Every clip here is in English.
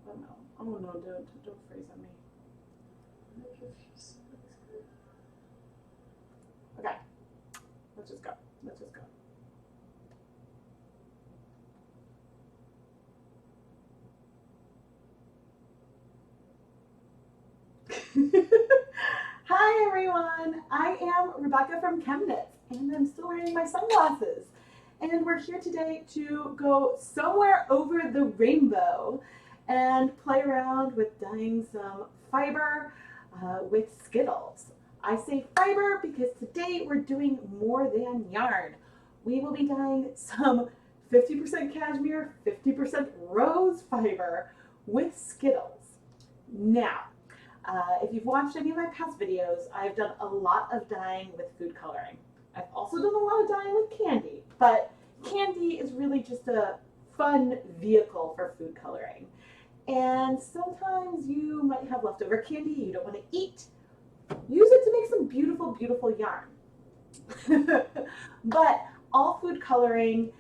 Oh no. Oh no, don't freeze on me. Okay. Let's just go. Let's just go. Hi everyone, I am Rebecca from ChemKnits and I'm still wearing my sunglasses. And we're here today to go somewhere over the rainbow and play around with dyeing some fiber with Skittles. I say fiber because today we're doing more than yarn. We will be dyeing some 50% cashmere, 50% rose fiber with Skittles. Now, if you've watched any of my past videos, I've done a lot of dyeing with food coloring. I've also done a lot of dyeing with candy, but candy is really just a fun vehicle for food coloring. And sometimes you might have leftover candy you don't want to eat. Use it to make some beautiful, beautiful yarn. But all food coloring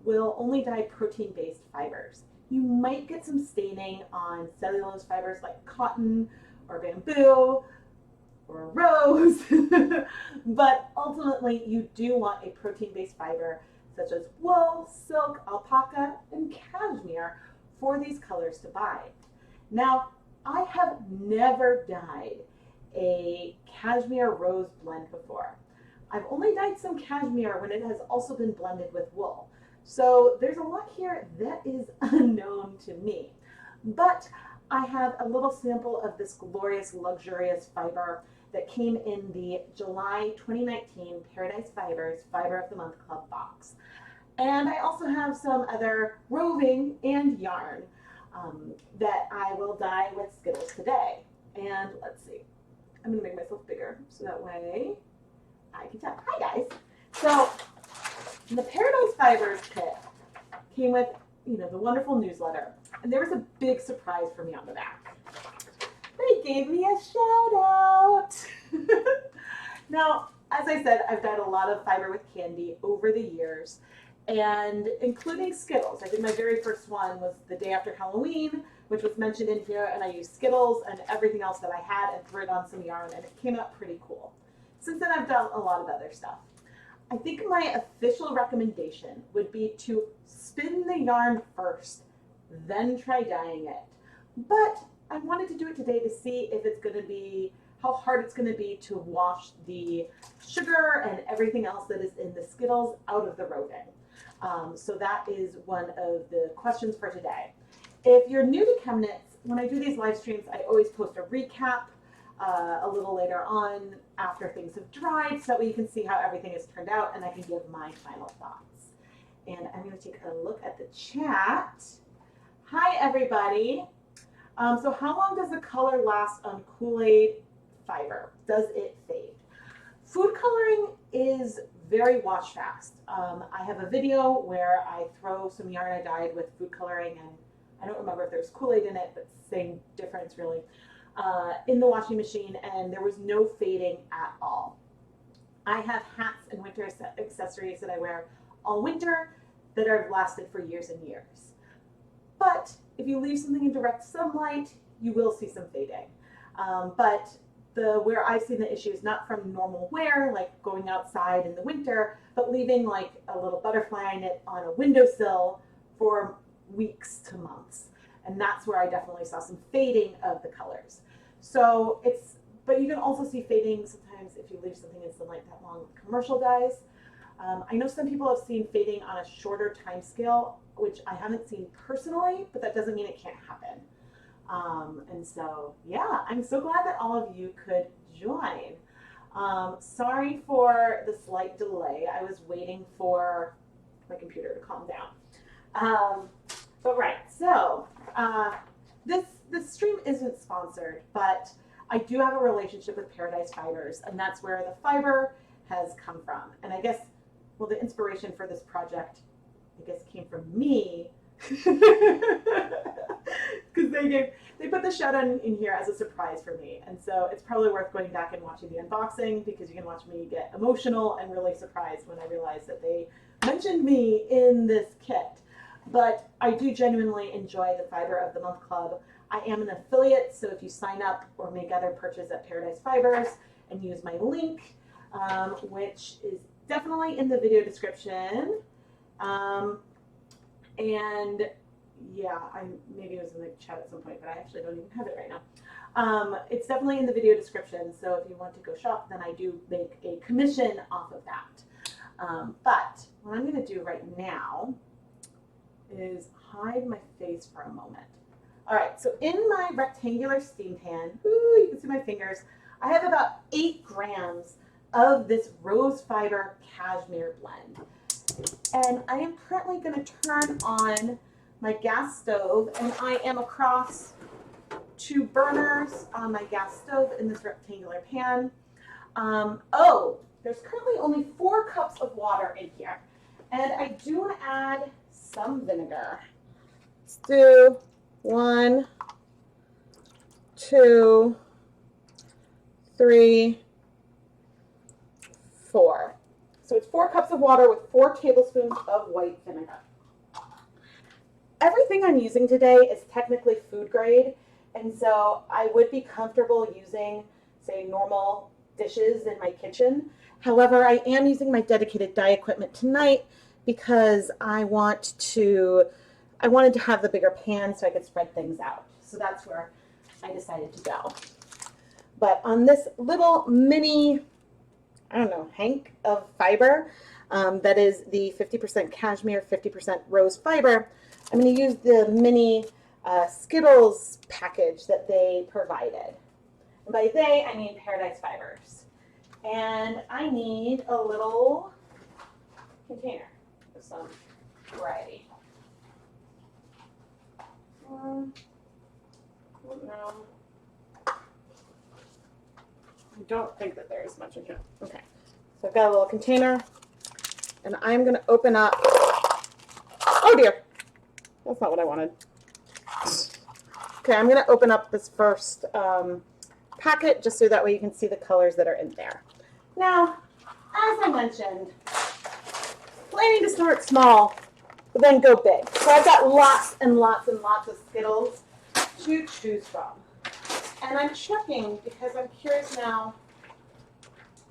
will only dye protein-based fibers. You might get some staining on cellulose fibers like cotton or bamboo or rose, but ultimately you do want a protein-based fiber such as wool, silk, alpaca, and cashmere for these colors to bind. Now, I have never dyed a cashmere rose blend before. I've only dyed some cashmere when it has also been blended with wool. So there's a lot here that is unknown to me. But I have a little sample of this glorious, luxurious fiber that came in the July 2019 Paradise Fibers Fiber of the Month Club box. And I also have some other roving and yarn that I will dye with Skittles today. And let's see, I'm gonna make myself bigger so that way I can tell. Hi guys. So the Paradise Fibers kit came with, the wonderful newsletter, and there was a big surprise for me on the back. They gave me a shout out. Now, as I said, I've dyed a lot of fiber with candy over the years, and including Skittles. I think my very first one was the day after Halloween, which was mentioned in here, and I used Skittles and everything else that I had and threw it on some yarn, and it came out pretty cool. Since then, I've done a lot of other stuff. I think my official recommendation would be to spin the yarn first, then try dyeing it. But I wanted to do it today to see if it's going to be, how hard it's going to be to wash the sugar and everything else that is in the Skittles out of the roving. So that is one of the questions for today. If you're new to ChemKnits, when I do these live streams, I always post a recap a little later on after things have dried, so that way you can see how everything has turned out and I can give my final thoughts. And I'm going to take a look at the chat. Hi everybody. So how long does the color last on Kool-Aid fiber? Does it fade? Food coloring is very wash fast. I have a video where I throw some yarn I dyed with food coloring, and I don't remember if there's Kool-Aid in it, but same difference really. In the washing machine, and there was no fading at all. I have hats and winter accessories that I wear all winter that have lasted for years and years. But if you leave something in direct sunlight, you will see some fading. But where I've seen the issue is not from normal wear, like going outside in the winter, but leaving like a little butterfly knit on a windowsill for weeks to months. And that's where I definitely saw some fading of the colors. So but you can also see fading sometimes if you leave something in sunlight that long with commercial dyes. I know some people have seen fading on a shorter time scale, which I haven't seen personally, but that doesn't mean it can't happen. And so, yeah, I'm so glad that all of you could join. Sorry for the slight delay. I was waiting for my computer to calm down. But right, so this stream isn't sponsored, but I do have a relationship with Paradise Fibers, and that's where the fiber has come from. And I guess, well, the inspiration for this project, I guess, came from me, because they put the shout out in here as a surprise for me. And so it's probably worth going back and watching the unboxing, because you can watch me get emotional and really surprised when I realized that they mentioned me in this kit. but I do genuinely enjoy the Fiber of the Month Club. I am an affiliate, so if you sign up or make other purchase at Paradise Fibers and use my link, which is definitely in the video description, and yeah, maybe it was in the chat at some point, but I actually don't even have it right now. It's definitely in the video description, so if you want to go shop, then I do make a commission off of that. But what I'm going to do right now is hide my face for a moment. All right, so in my rectangular steam pan, you can see my fingers, I have about 8 grams of this rose fiber cashmere blend. And I am currently going to turn on my gas stove, and I am across 2 burners on my gas stove in this rectangular pan. There's currently only 4 cups of water in here, and I do want to add some vinegar. Let's do 1, 2, 3, 4. So it's 4 cups of water with 4 tablespoons of white vinegar. Everything I'm using today is technically food grade, and so I would be comfortable using, say, normal dishes in my kitchen. However, I am using my dedicated dye equipment tonight because I wanted to have the bigger pan so I could spread things out. So that's where I decided to go. But on this little mini, I don't know, hank of fiber, that is the 50% cashmere, 50% rose fiber, I'm going to use the mini Skittles package that they provided. And by they, I mean Paradise Fibers. And I need a little container of some variety. No. I don't think that there's much in here. Okay, so I've got a little container, and I'm going to open up. Oh dear, that's not what I wanted. Okay, I'm going to open up this first packet just so that way you can see the colors that are in there. Now, as I mentioned, planning to start small, but then go big. So I've got lots and lots and lots of Skittles to choose from. And I'm checking because I'm curious now,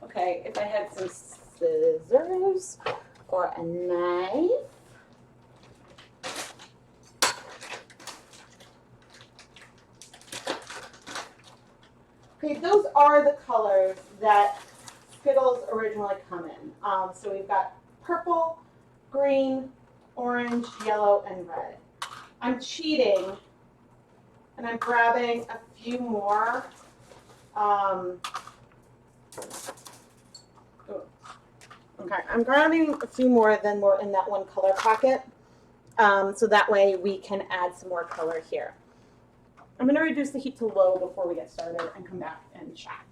okay, if I had some scissors or a knife. Okay, those are the colors that Skittles originally come in. So we've got purple, green, orange, yellow, and red. I'm cheating, and I'm grabbing a few more. Okay, I'm grabbing a few more than were in that one color packet, so that way we can add some more color here. I'm going to reduce the heat to low before we get started and come back and chat.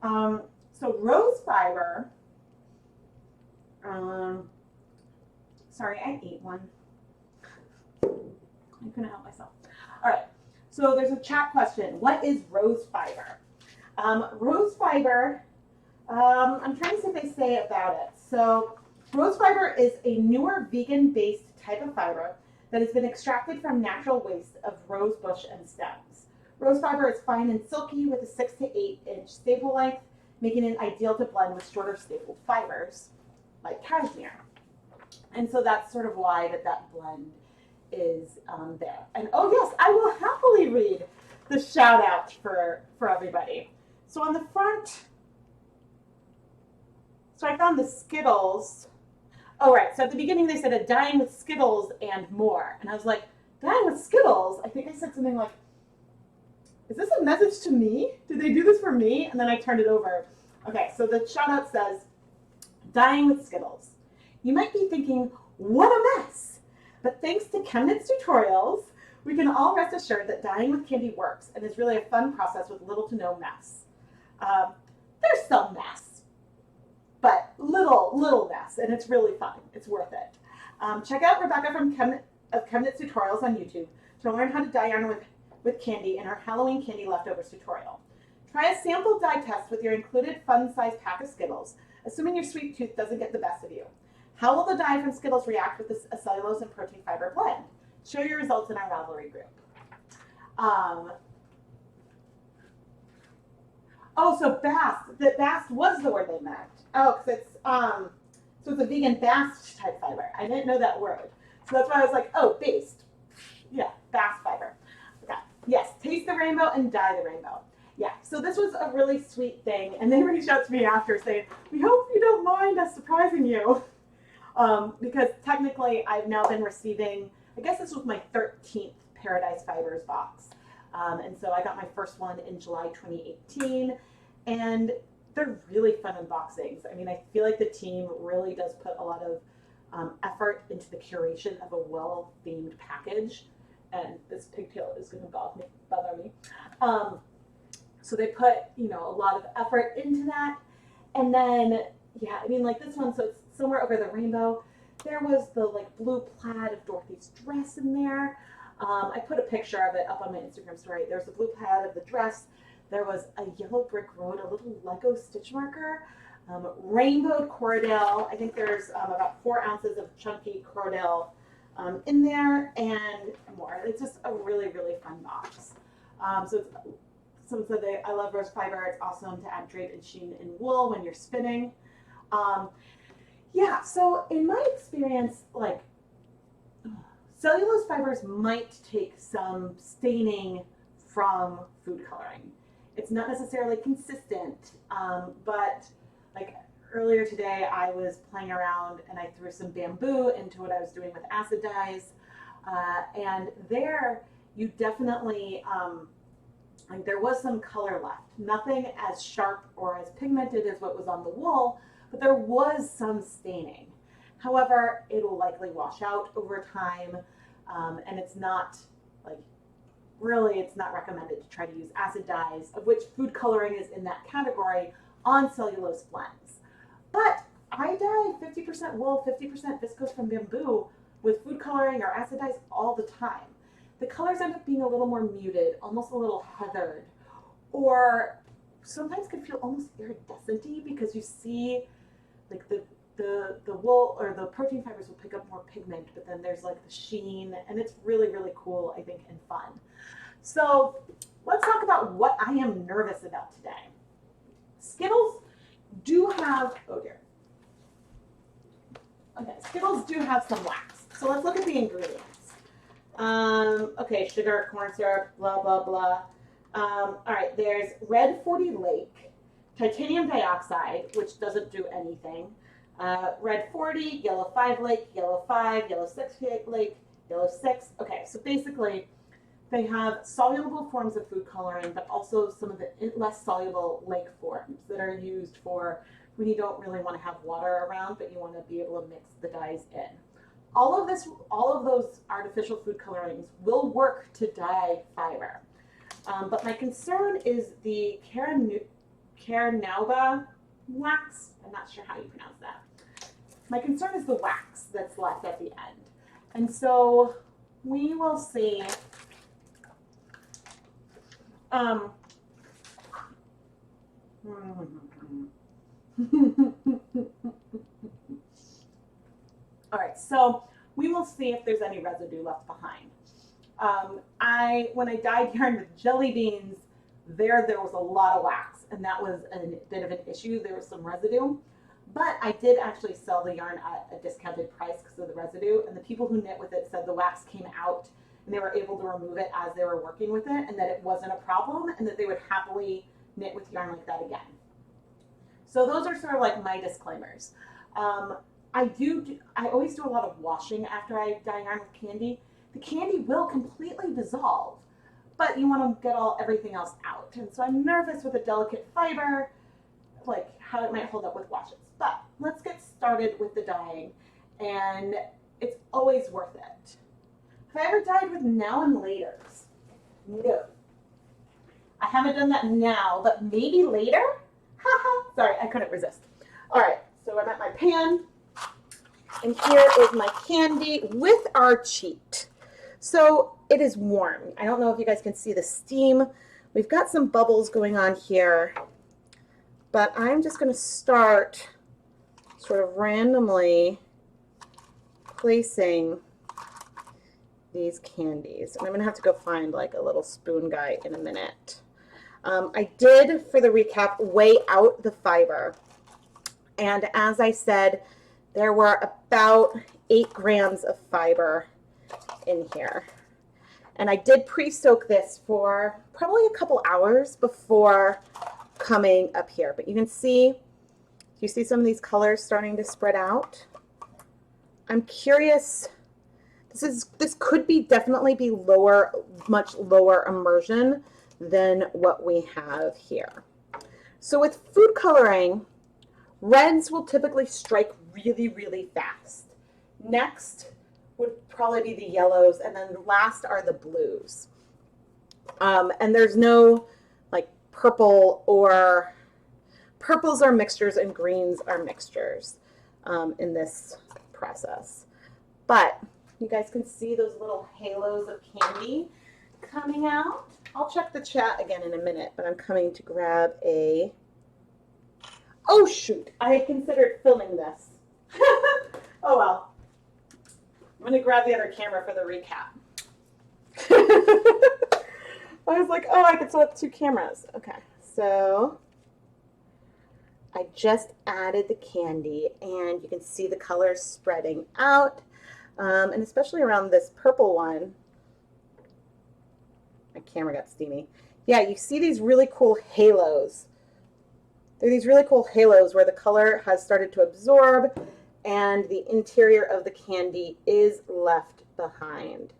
So rose fiber, sorry, I ate one. I couldn't help myself. All right, so there's a chat question. What is rose fiber? Rose fiber, I'm trying to see what they say about it. So rose fiber is a newer vegan-based type of fiber that has been extracted from natural waste of rose bush and stems. Rose fiber is fine and silky with a 6 to 8 inch staple length, making it ideal to blend with shorter stapled fibers like cashmere. And so that's sort of why that blend is there. And oh yes, I will happily read the shout out for everybody. So on the front, so I found the Skittles. Oh, right. So at the beginning, they said a dyeing with Skittles and more. And I was like, dyeing with Skittles? I think I said something like, is this a message to me? Did they do this for me? And then I turned it over. Okay, so the shout out says, dyeing with Skittles. You might be thinking, what a mess. But thanks to ChemKnits Tutorials, we can all rest assured that dyeing with candy works and is really a fun process with little to no mess. There's some mess, but little mess, and it's really fun. It's worth it. Check out Rebecca from ChemKnits Tutorials on YouTube to learn how to dye yarn with candy in her Halloween candy leftovers tutorial. Try a sample dye test with your included fun-sized pack of Skittles, assuming your sweet tooth doesn't get the best of you. How will the dye from Skittles react with this, a cellulose and protein fiber blend? Share your results in our Ravelry group. Oh, so Bast. The Bast was the word they meant. Oh, because it's so it's a vegan Bast type fiber. I didn't know that word, so that's why I was like, oh, based. Yeah, Bast fiber. Okay. Yes, taste the rainbow and dye the rainbow. Yeah. So this was a really sweet thing, and they reached out to me after saying, we hope you don't mind us surprising you, because technically I've now been receiving. I guess this was my 13th Paradise Fibers box. And so I got my first one in July 2018, and they're really fun unboxings. I mean, I feel like the team really does put a lot of effort into the curation of a well-themed package, and this pigtail is going to bother me. So they put, you know, a lot of effort into that, and then, yeah, I mean, like this one, so it's somewhere over the rainbow. There was the like blue plaid of Dorothy's dress in there. I put a picture of it up on my Instagram story. There's a blue plaid of the dress. There was a yellow brick road, a little Lego stitch marker, rainbowed Cordell. I think there's about 4 ounces of chunky Cordell in there and more. It's just a really, really fun box. So someone said I love rose fiber. It's awesome to add drape and sheen in wool when you're spinning. Yeah, so in my experience, like, cellulose fibers might take some staining from food coloring. It's not necessarily consistent, but like earlier today I was playing around and I threw some bamboo into what I was doing with acid dyes, and there you definitely, like there was some color left. Nothing as sharp or as pigmented as what was on the wool, but there was some staining. However, it'll likely wash out over time, and it's not like, really, it's not recommended to try to use acid dyes, of which food coloring is in that category, on cellulose blends. But I dye 50% wool, 50% viscose from bamboo with food coloring or acid dyes all the time. The colors end up being a little more muted, almost a little heathered, or sometimes can feel almost iridescent-y because you see like the wool or the protein fibers will pick up more pigment, but then there's like the sheen, and it's really, really cool, I think, and fun. So let's talk about what I am nervous about today. Skittles do have, oh dear. Okay, Skittles do have some wax. So let's look at the ingredients. Okay, sugar, corn syrup, blah, blah, blah. All right, there's red 40 Lake, titanium dioxide, which doesn't do anything. Red 40, yellow 5 Lake, yellow 5, yellow 6 Lake, yellow 6. Okay, so basically they have soluble forms of food coloring, but also some of the less soluble lake forms that are used for when you don't really want to have water around, but you want to be able to mix the dyes in. All of those artificial food colorings will work to dye fiber. But my concern is the Carnauba wax. I'm not sure how you pronounce that. My concern is the wax that's left at the end. And so we will see. All right, so we will see if there's any residue left behind. When I dyed yarn with jelly beans, there was a lot of wax, and that was a bit of an issue. There was some residue, but I did actually sell the yarn at a discounted price because of the residue, and the people who knit with it said the wax came out and they were able to remove it as they were working with it, and that it wasn't a problem, and that they would happily knit with yarn like that again. So those are sort of like my disclaimers. I always do a lot of washing after I dye yarn with candy. The candy will completely dissolve, but you want to get everything else out. And so I'm nervous with a delicate fiber, like how it might hold up with washes. But let's get started with the dyeing, and it's always worth it. Have I ever dyed with now and laters? No. I haven't done that now, but maybe later? Haha, sorry, I couldn't resist. All right, so I'm at my pan, and here is my candy with our cheat. So it is warm. I don't know if you guys can see the steam. We've got some bubbles going on here, but I'm just going to start sort of randomly placing these candies. And I'm gonna have to go find like a little spoon guy in a minute. I did, for the recap, weigh out the fiber. And as I said, there were about 8 grams of fiber in here. And I did pre-soak this for probably a couple hours before coming up here. But you can see, you see some of these colors starting to spread out. I'm curious, this could be definitely be lower, much lower immersion than what we have here. So with food coloring, reds will typically strike really, really fast. Next would probably be the yellows, and then last are the blues. And there's no like purple or purples are mixtures and greens are mixtures in this process. But you guys can see those little halos of candy coming out. I'll check the chat again in a minute, but I'm coming to grab a, oh shoot, I had considered filming this. Oh well. I'm gonna grab the other camera for the recap. I was like, oh, I could set up 2 cameras. Okay, so I just added the candy and you can see the colors spreading out. And especially around this purple one, my camera got steamy. Yeah, you see these really cool halos. They're these really cool halos where the color has started to absorb and the interior of the candy is left behind.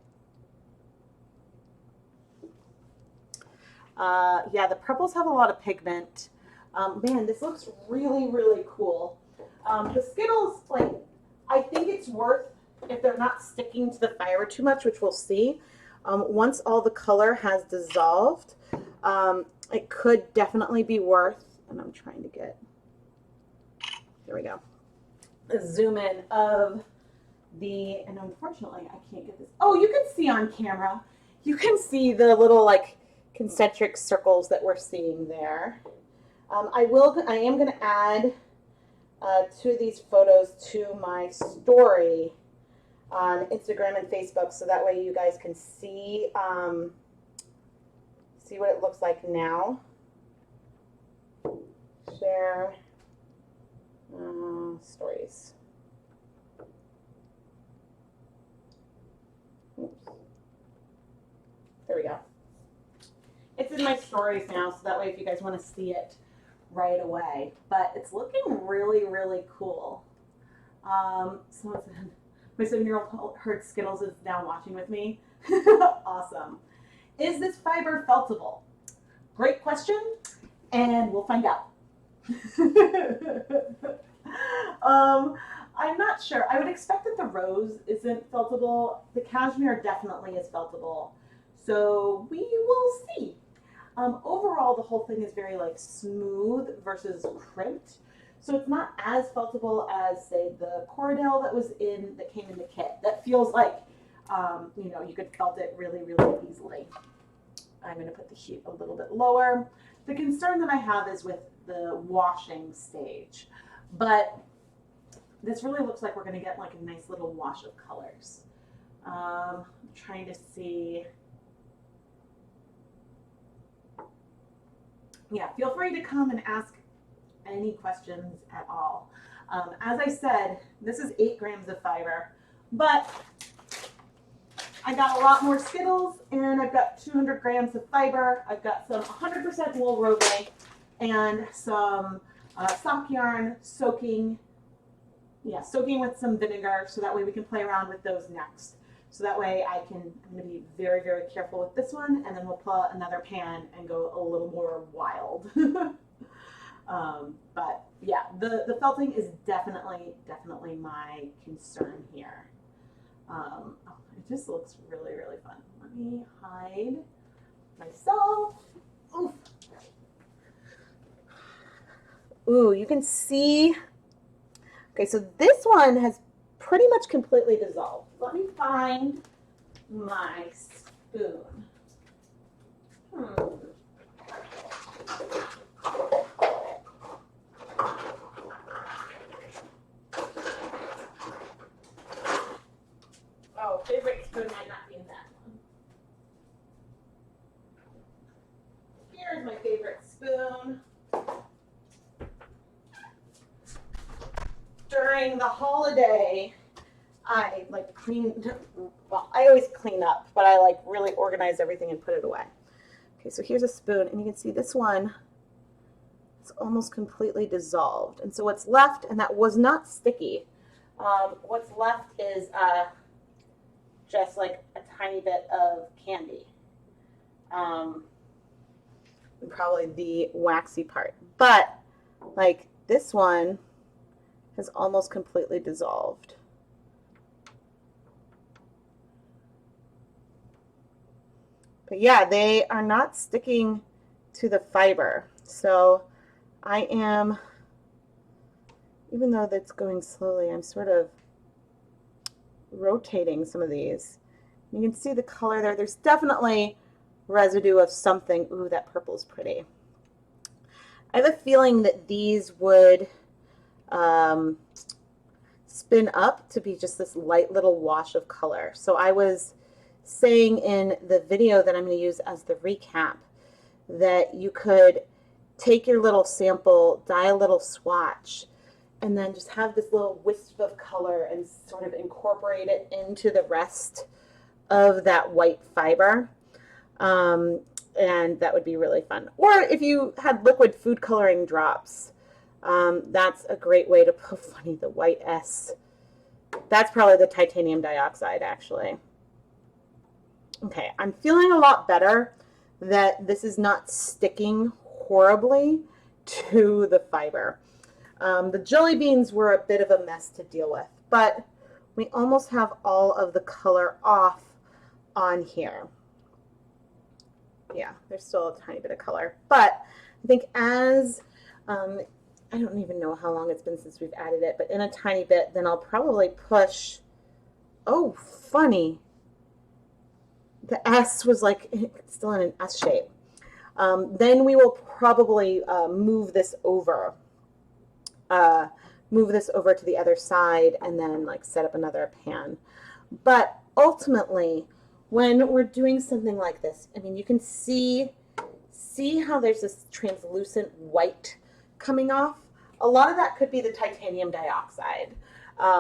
Yeah, the purples have a lot of pigment. Man, this looks really, really cool. The Skittles, like, I think it's worth, if they're not sticking to the fiber too much, which we'll see, once all the color has dissolved, it could definitely be worth, and I'm trying to get, there we go, a zoom in of the, and unfortunately I can't get this, oh, you can see on camera, you can see the little like concentric circles that we're seeing there. I am going to add 2 of these photos to my story on Instagram and Facebook, so that way you guys can see see what it looks like now. Share stories. Oops. There we go. It's in my stories now, so that way if you guys want to see it right away. But it's looking really, really cool. So my 7-year-old heard Skittles is now watching with me. Awesome. Is this fiber feltable? Great question, and we'll find out. I'm not sure. I would expect that the rose isn't feltable. The cashmere definitely is feltable. So we will see. Overall, the whole thing is very like smooth versus crimped. So it's not as feltable as, say, the Cordell that came in the kit. That feels like, you know, you could felt it really, really easily. I'm going to put the heat a little bit lower. The concern that I have is with the washing stage, but this really looks like we're going to get like a nice little wash of colors. I'm trying to see. Yeah, feel free to come and ask any questions at all. As I said, this is 8 grams of fiber, but I got a lot more Skittles, and I've got 200 grams of fiber. I've got some 100% wool roving and some sock yarn soaking with some vinegar, so that way we can play around with those next. So that way I'm going to be very, very careful with this one, and then we'll pull out another pan and go a little more wild. But yeah, the felting is definitely my concern here. It just looks really, really fun. Let me hide myself. Oof. Ooh, you can see. Okay, so this one has pretty much completely dissolved. Let me find my spoon. favorite spoon might not be in that one. Here's my favorite spoon. During the holiday, I like cleaned, well, I always clean up, but I like really organize everything and put it away. Okay, so here's a spoon, and you can see this one, it's almost completely dissolved. And so what's left, and that was not sticky, what's left is just like a tiny bit of candy. And probably the waxy part. But like this one has almost completely dissolved. But yeah, they are not sticking to the fiber. So I am, even though that's going slowly, I'm sort of rotating some of these. You can see the color there. There's definitely residue of something. Ooh, that purple is pretty. I have a feeling that these would spin up to be just this light little wash of color. So I was saying in the video that I'm going to use as the recap that you could take your little sample, dye a little swatch, and then just have this little wisp of color and sort of incorporate it into the rest of that white fiber. And that would be really fun. Or if you had liquid food coloring drops, that's a great way to put, funny, the white S. That's probably the titanium dioxide, actually. Okay, I'm feeling a lot better that this is not sticking horribly to the fiber. The jelly beans were a bit of a mess to deal with, but we almost have all of the color off on here. Yeah, there's still a tiny bit of color, but I think as, I don't even know how long it's been since we've added it, but in a tiny bit, then I'll probably push, oh, funny. The S was like still in an S shape. Then we will probably move this over to the other side and then like set up another pan. But ultimately, when we're doing something like this, I mean, you can see how there's this translucent white coming off. A lot of that could be the titanium dioxide,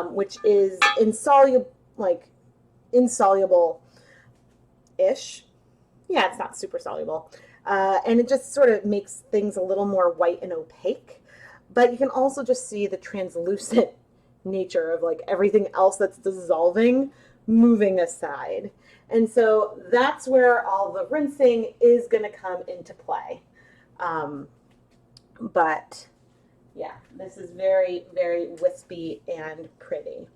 which is insoluble-ish. Yeah, it's not super soluble. And it just sort of makes things a little more white and opaque. But you can also just see the translucent nature of like everything else that's dissolving moving aside. And so that's where all the rinsing is going to come into play. But yeah, this is very, very wispy and pretty.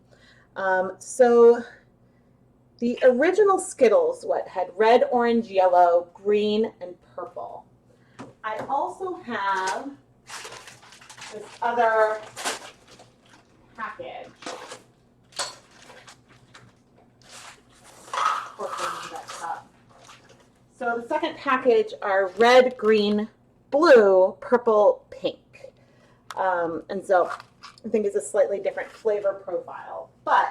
So the original Skittles, had red, orange, yellow, green, and purple. I also have this other package. So the second package are red, green, blue, purple, pink. And so I think it's a slightly different flavor profile, but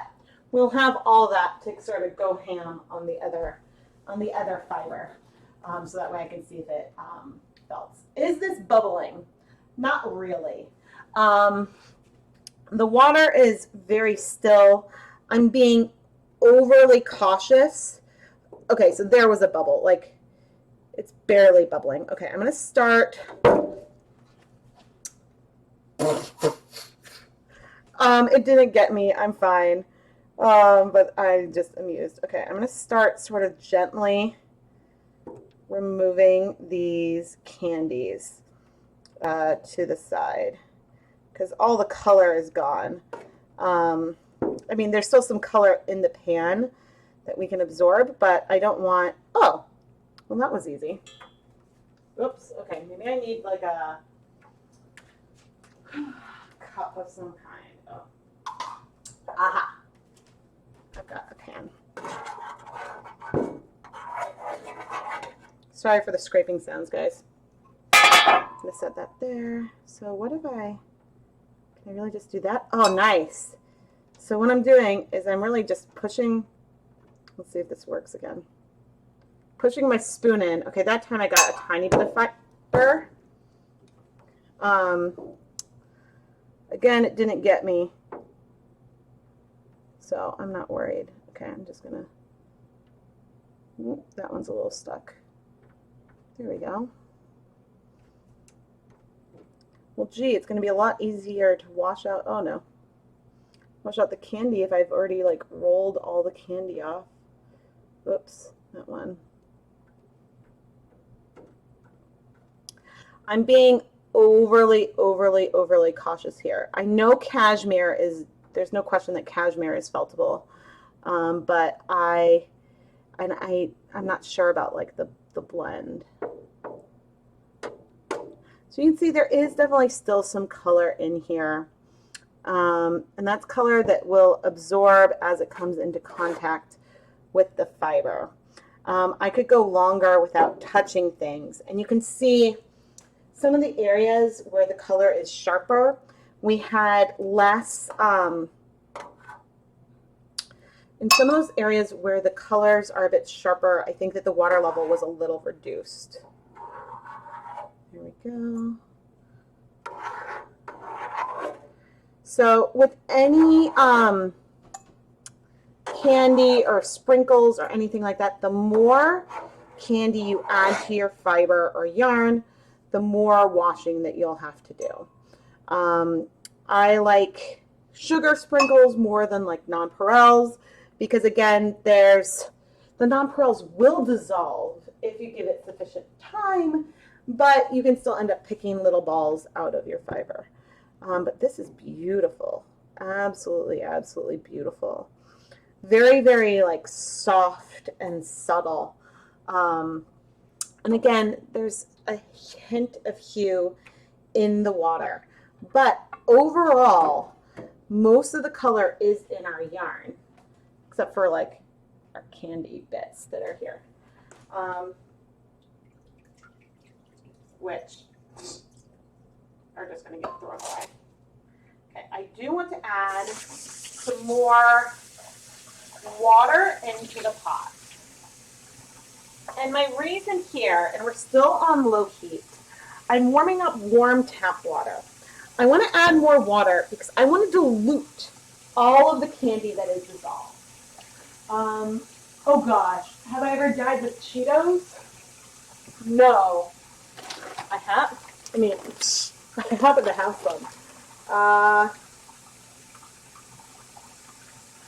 we'll have all that to sort of go ham on the other fiber, so that way I can see if it melts. Is this bubbling? Not really. The water is very still. I'm being overly cautious. Okay, so there was a bubble. Like, it's barely bubbling. Okay, I'm going to start. It didn't get me. I'm fine. But I'm just amused. Okay, I'm going to start sort of gently removing these candies to the side because all the color is gone. I mean, there's still some color in the pan that we can absorb, but I don't want, oh, well, that was easy. Oops, okay, maybe I need like a cup of some kind. Oh. Aha, I've got a pan. Sorry for the scraping sounds, guys. I'm gonna set that there. So what if can I really just do that? Oh, nice. So what I'm doing is I'm really just pushing Let's see if this works again. Pushing my spoon in. Okay, that time I got a tiny bit of fiber. Again, it didn't get me, so I'm not worried. Okay, I'm just gonna, that one's a little stuck. There we go. Well, gee, it's gonna be a lot easier to wash out, oh no, wash out the candy if I've already like rolled all the candy off. Oops, that one. I'm being overly cautious here. I know cashmere is, there's no question that cashmere is feltable, but I'm not sure about like the blend. So you can see there is definitely still some color in here, and that's color that will absorb as it comes into contact with the fiber. I could go longer without touching things, and you can see some of the areas where the color is sharper, we had less, in some of those areas where the colors are a bit sharper, I think that the water level was a little reduced. There we go. So with any candy or sprinkles or anything like that, the more candy you add to your fiber or yarn, the more washing that you'll have to do. I like sugar sprinkles more than like nonpareils because, again, the nonpareils will dissolve if you give it sufficient time, but you can still end up picking little balls out of your fiber. But this is beautiful. Absolutely, absolutely beautiful. Very, very like soft and subtle. And again, there's a hint of hue in the water, but overall, most of the color is in our yarn, except for like our candy bits that are here, which are just going to get thrown away. Okay, I do want to add some more water into the pot. And my reason here, and we're still on low heat, I'm warming up warm tap water. I want to add more water because I want to dilute all of the candy that is dissolved. Oh gosh, have I ever dyed with Cheetos? No. I have. I mean, I happen to have some. I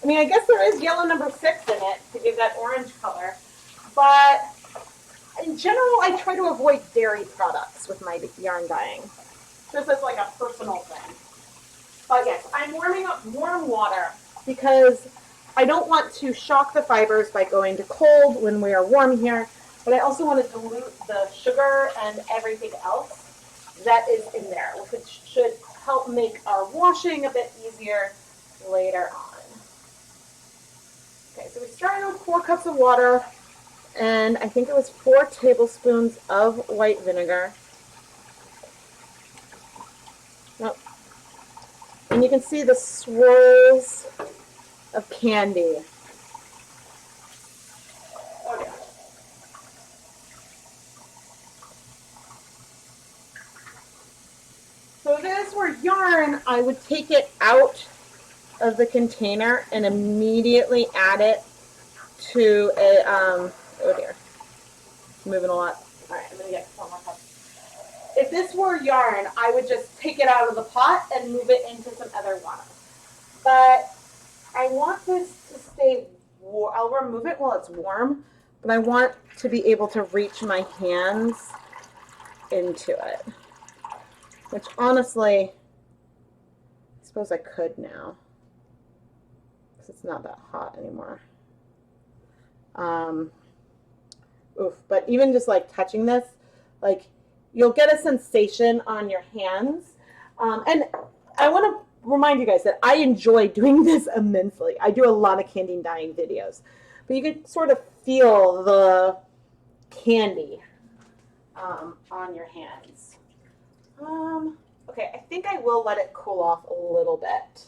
mean, I guess there is yellow number 6 in it to give that orange color, but in general, I try to avoid dairy products with my yarn dyeing. This is like a personal thing. But yes, I'm warming up warm water because I don't want to shock the fibers by going to cold when we are warm here, but I also want to dilute the sugar and everything else that is in there, which should help make our washing a bit easier later on. Okay, so we started with 4 cups of water, and I think it was 4 tablespoons of white vinegar. Nope. And you can see the swirls of candy. Oh, yeah. So if this were yarn, I would take it out of the container and immediately add it to a, oh dear, it's moving a lot. All right, I'm gonna get one more cup. If this were yarn, I would just take it out of the pot and move it into some other water. But I want this to stay warm. I'll remove it while it's warm, but I want to be able to reach my hands into it, which honestly, I suppose I could now, because it's not that hot anymore. But even just like touching this, like you'll get a sensation on your hands. And I want to remind you guys that I enjoy doing this immensely. I do a lot of candy dyeing videos, but you can sort of feel the candy on your hands. Okay, I think I will let it cool off a little bit.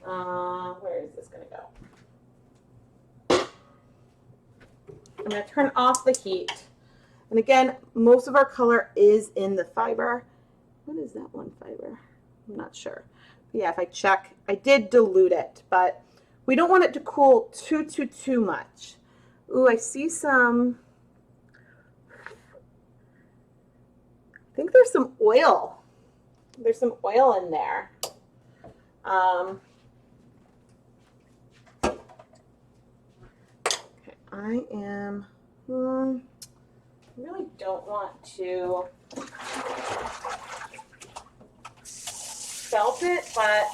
Where is this going to go? I'm going to turn off the heat. And again, most of our color is in the fiber. What is that one fiber? I'm not sure. But yeah, if I check, I did dilute it, but we don't want it to cool too much. Ooh, I see some, I think there's some oil. There's some oil in there. Okay, I am, I really don't want to felt it, but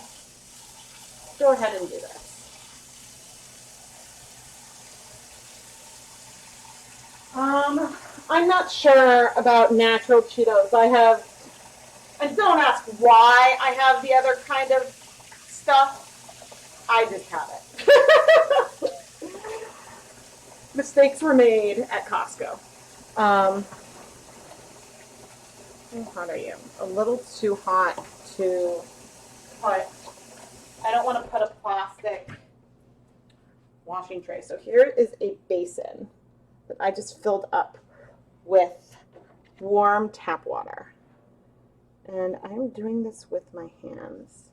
go ahead and do this. I'm not sure about natural Cheetos. And don't ask why I have the other kind of stuff. I just have it. Mistakes were made at Costco. How hot are you? A little too hot to put. I don't want to put a plastic washing tray. So here is a basin that I just filled up with warm tap water. And I'm doing this with my hands.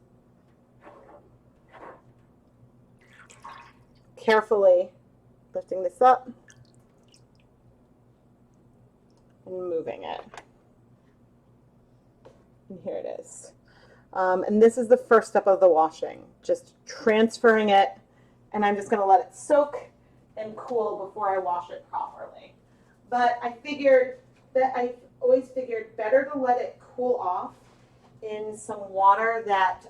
Carefully lifting this up and moving it. And here it is. And this is the first step of the washing, just transferring it, and I'm just going to let it soak and cool before I wash it properly. But I figured that I always figured better to let it cool off in some water that,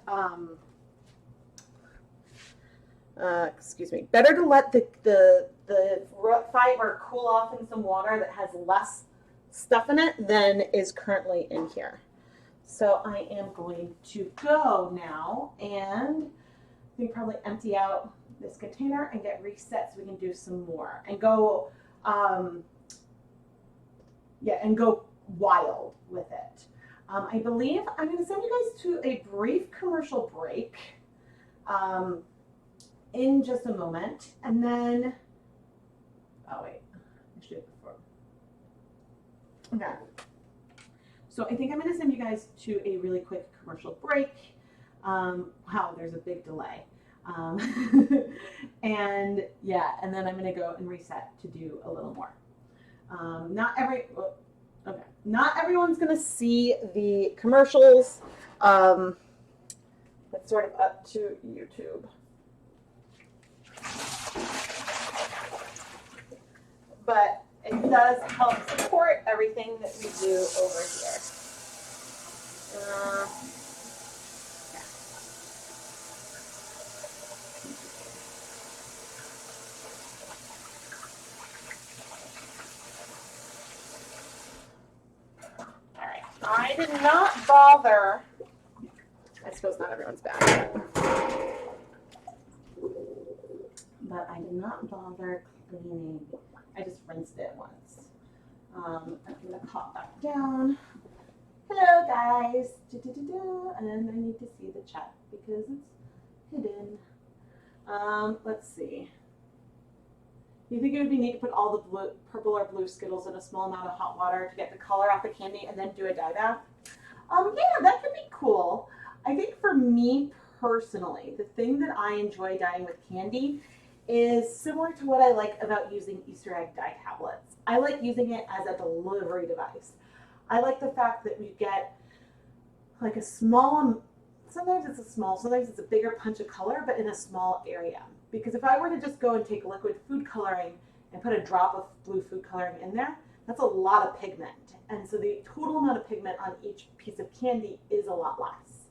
better to let the fiber cool off in some water that has less stuff in it than is currently in here. So I am going to go now and we probably empty out this container and get reset so we can do some more and go, and go wild with it. I believe I'm going to send you guys to a brief commercial break in just a moment, and then, oh wait, I should do it before. Okay. So I think I'm going to send you guys to a really quick commercial break. Wow, there's a big delay. And yeah, and then I'm going to go and reset to do a little more. Not everyone's going to see the commercials. That's sort of up to YouTube. But it does help support everything that we do over here. All right, I did not bother. I suppose not everyone's back. But I did not bother cleaning. I just rinsed it once. I'm going to pop back down. Hello, guys. And I need to see the chat because it's hidden. Let's see. Do you think it would be neat to put all the purple or blue Skittles in a small amount of hot water to get the color off the candy and then do a dye bath? Yeah, that could be cool. I think for me personally, the thing that I enjoy dyeing with candy is similar to what I like about using Easter egg dye tablets. I like using it as a delivery device. I like the fact that we get like a small, sometimes it's a small, sometimes it's a bigger punch of color, but in a small area. Because if I were to just go and take liquid food coloring and put a drop of blue food coloring in there, that's a lot of pigment. And so the total amount of pigment on each piece of candy is a lot less.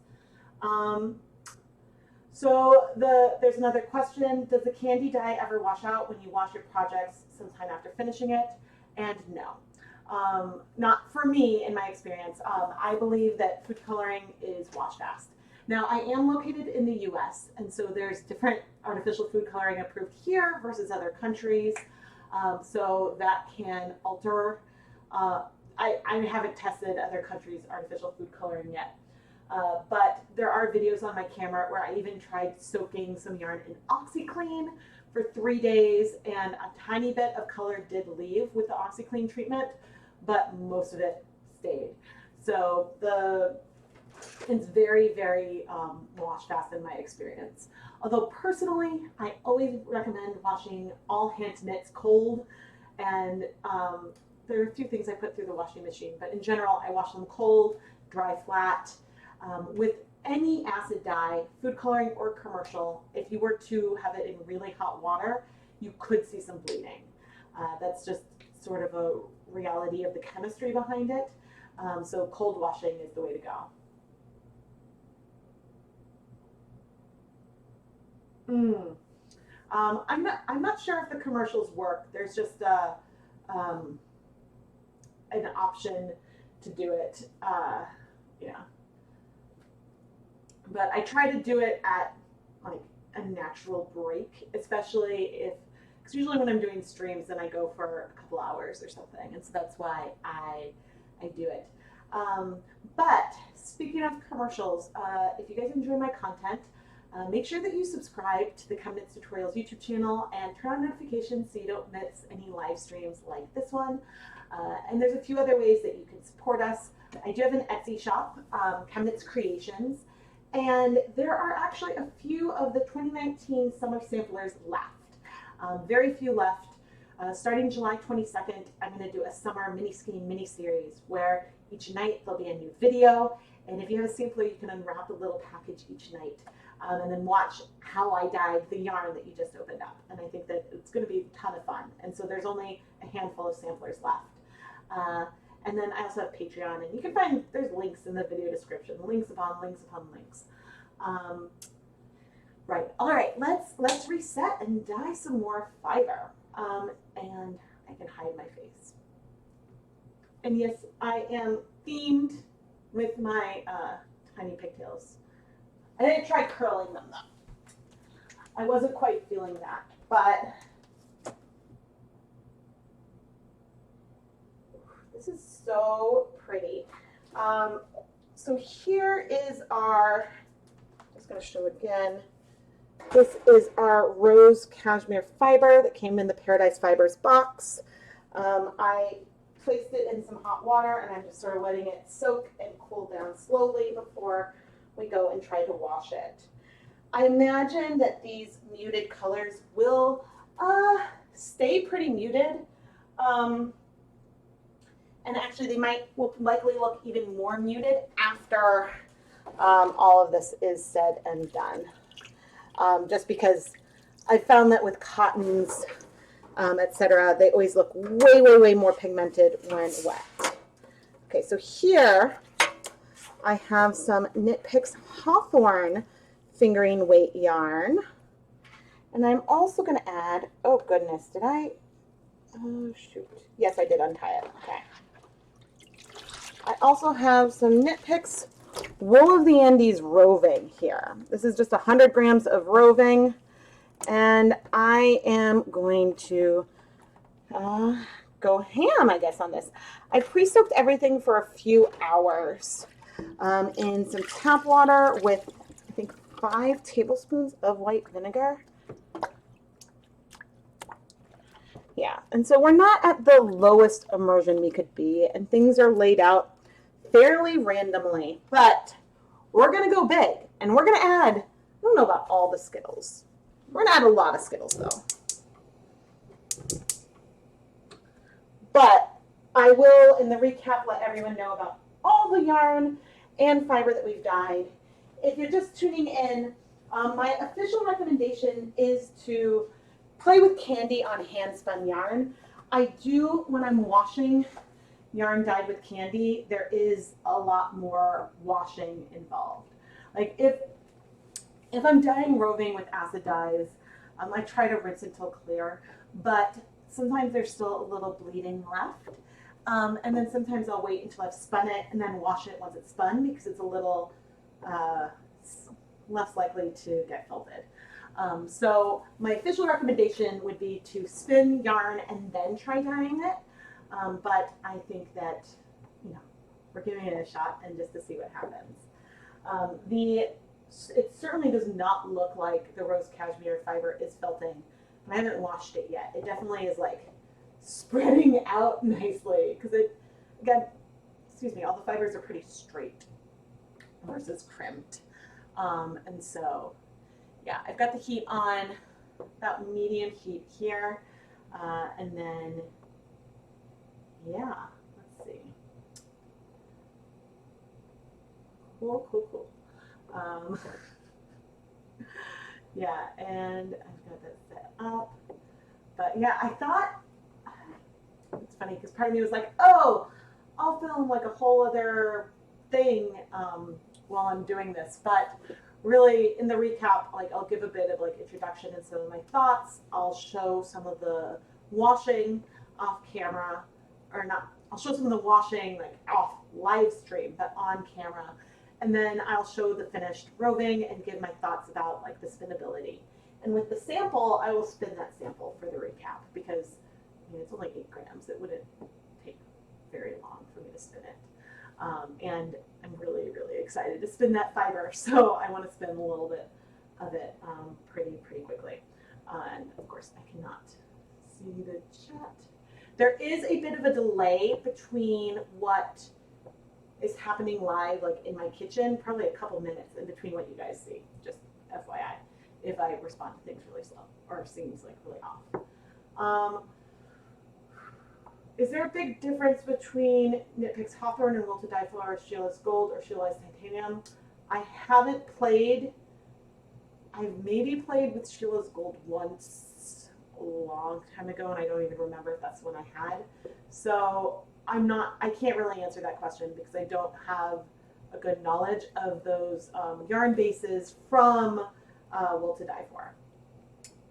So there's another question. Does the candy dye ever wash out when you wash your projects sometime after finishing it? And no. Not for me in my experience. I believe that food coloring is wash fast. Now I am located in the US, and so there's different artificial food coloring approved here versus other countries. So that can alter. I haven't tested other countries' artificial food coloring yet. But there are videos on my camera where I even tried soaking some yarn in OxyClean, for 3 days, and a tiny bit of color did leave with the OxyClean treatment, but most of it stayed. So it's very, very wash fast in my experience. Although personally, I always recommend washing all hand knits cold, and there are a few things I put through the washing machine, but in general, I wash them cold, dry flat. With any acid dye, food coloring or commercial, if you were to have it in really hot water, you could see some bleeding. That's just sort of a reality of the chemistry behind it. So cold washing is the way to go. I'm not sure if the commercials work. There's just an option to do it. Yeah. But I try to do it at like a natural break, especially because usually when I'm doing streams, then I go for a couple hours or something, and so that's why I do it. But speaking of commercials, if you guys enjoy my content, make sure that you subscribe to the ChemKnits Tutorials YouTube channel and turn on notifications so you don't miss any live streams like this one. And there's a few other ways that you can support us. I do have an Etsy shop, ChemKnits Creations, and there are actually a few of the 2019 summer samplers left. Very few left. Starting July 22nd, I'm going to do a summer mini skein mini series where each night there'll be a new video, and if you have a sampler, you can unwrap a little package each night. And then watch how I dyed the yarn that you just opened up. And I think that it's going to be a ton of fun. And so there's only a handful of samplers left. And then I also have Patreon, and you can find, there's links in the video description, links upon links upon links. Right, all right, let's reset and dye some more fiber. And I can hide my face. And yes, I am themed with my tiny pigtails. I didn't try curling them though. I wasn't quite feeling that, but this is so pretty. So here is our, I'm just going to show again. This is our rose cashmere fiber that came in the Paradise Fibers box. I placed it in some hot water, and I'm just sort of letting it soak and cool down slowly before we go and try to wash it. I imagine that these muted colors will stay pretty muted, and actually they will likely look even more muted after all of this is said and done. Just because I found that with cottons, etc., they always look way, way, way more pigmented when wet. Okay, so here I have some Knit Picks Hawthorne fingering weight yarn. And I'm also going to add, oh goodness, did I? Oh shoot. Yes, I did untie it. Okay. I also have some Knit Picks Wool of the Andes Roving here. This is just 100 grams of roving. And I am going to go ham, I guess, on this. I pre-soaked everything for a few hours. In some tap water with, I think, 5 tablespoons of white vinegar. Yeah, and so we're not at the lowest immersion we could be, and things are laid out fairly randomly, but we're going to go big, and we're going to add, I don't know about all the Skittles. We're going to add a lot of Skittles, though. But I will, in the recap, let everyone know about all the yarn and fiber that we've dyed. If you're just tuning in, my official recommendation is to play with candy on hand spun yarn. I do, when I'm washing yarn dyed with candy, there is a lot more washing involved. Like if I'm dyeing roving with acid dyes, I try to rinse until clear, but sometimes there's still a little bleeding left. And then sometimes I'll wait until I've spun it and then wash it once it's spun because it's a little less likely to get felted. So my official recommendation would be to spin yarn and then try dyeing it. But I think that, we're giving it a shot and just to see what happens. It certainly does not look like the rose cashmere fiber is felting and I haven't washed it yet. It definitely is like spreading out nicely because it, again, excuse me, all the fibers are pretty straight versus crimped. And so, yeah, I've got the heat on, about medium heat here. And then, yeah, let's see. Cool, cool, cool. Yeah, and I've got that set up. But yeah, I thought, it's funny because part of me was like, oh, I'll film like a whole other thing while I'm doing this. But really, in the recap, like I'll give a bit of like introduction and some of my thoughts. I'll show some of the washing off camera, or not. I'll show some of the washing like off live stream, but on camera. And then I'll show the finished roving and give my thoughts about like the spinnability. And with the sample, I will spin that sample for the recap because I mean, it's only 8 grams. It wouldn't take very long for me to spin it. And I'm really, really excited to spin that fiber. So I want to spin a little bit of it pretty quickly. And of course, I cannot see the chat. There is a bit of a delay between what is happening live, like in my kitchen, probably a couple minutes in between what you guys see, just FYI, if I respond to things really slow or seems like really off. Is there a big difference between Knit Picks Hawthorne and Wool to Dye For, or Sheila's Gold, or Sheila's Titanium? I haven't played. I've maybe played with Sheila's Gold once a long time ago, and I don't even remember if that's the one I had. So I can't really answer that question because I don't have a good knowledge of those yarn bases from Wool to Dye For.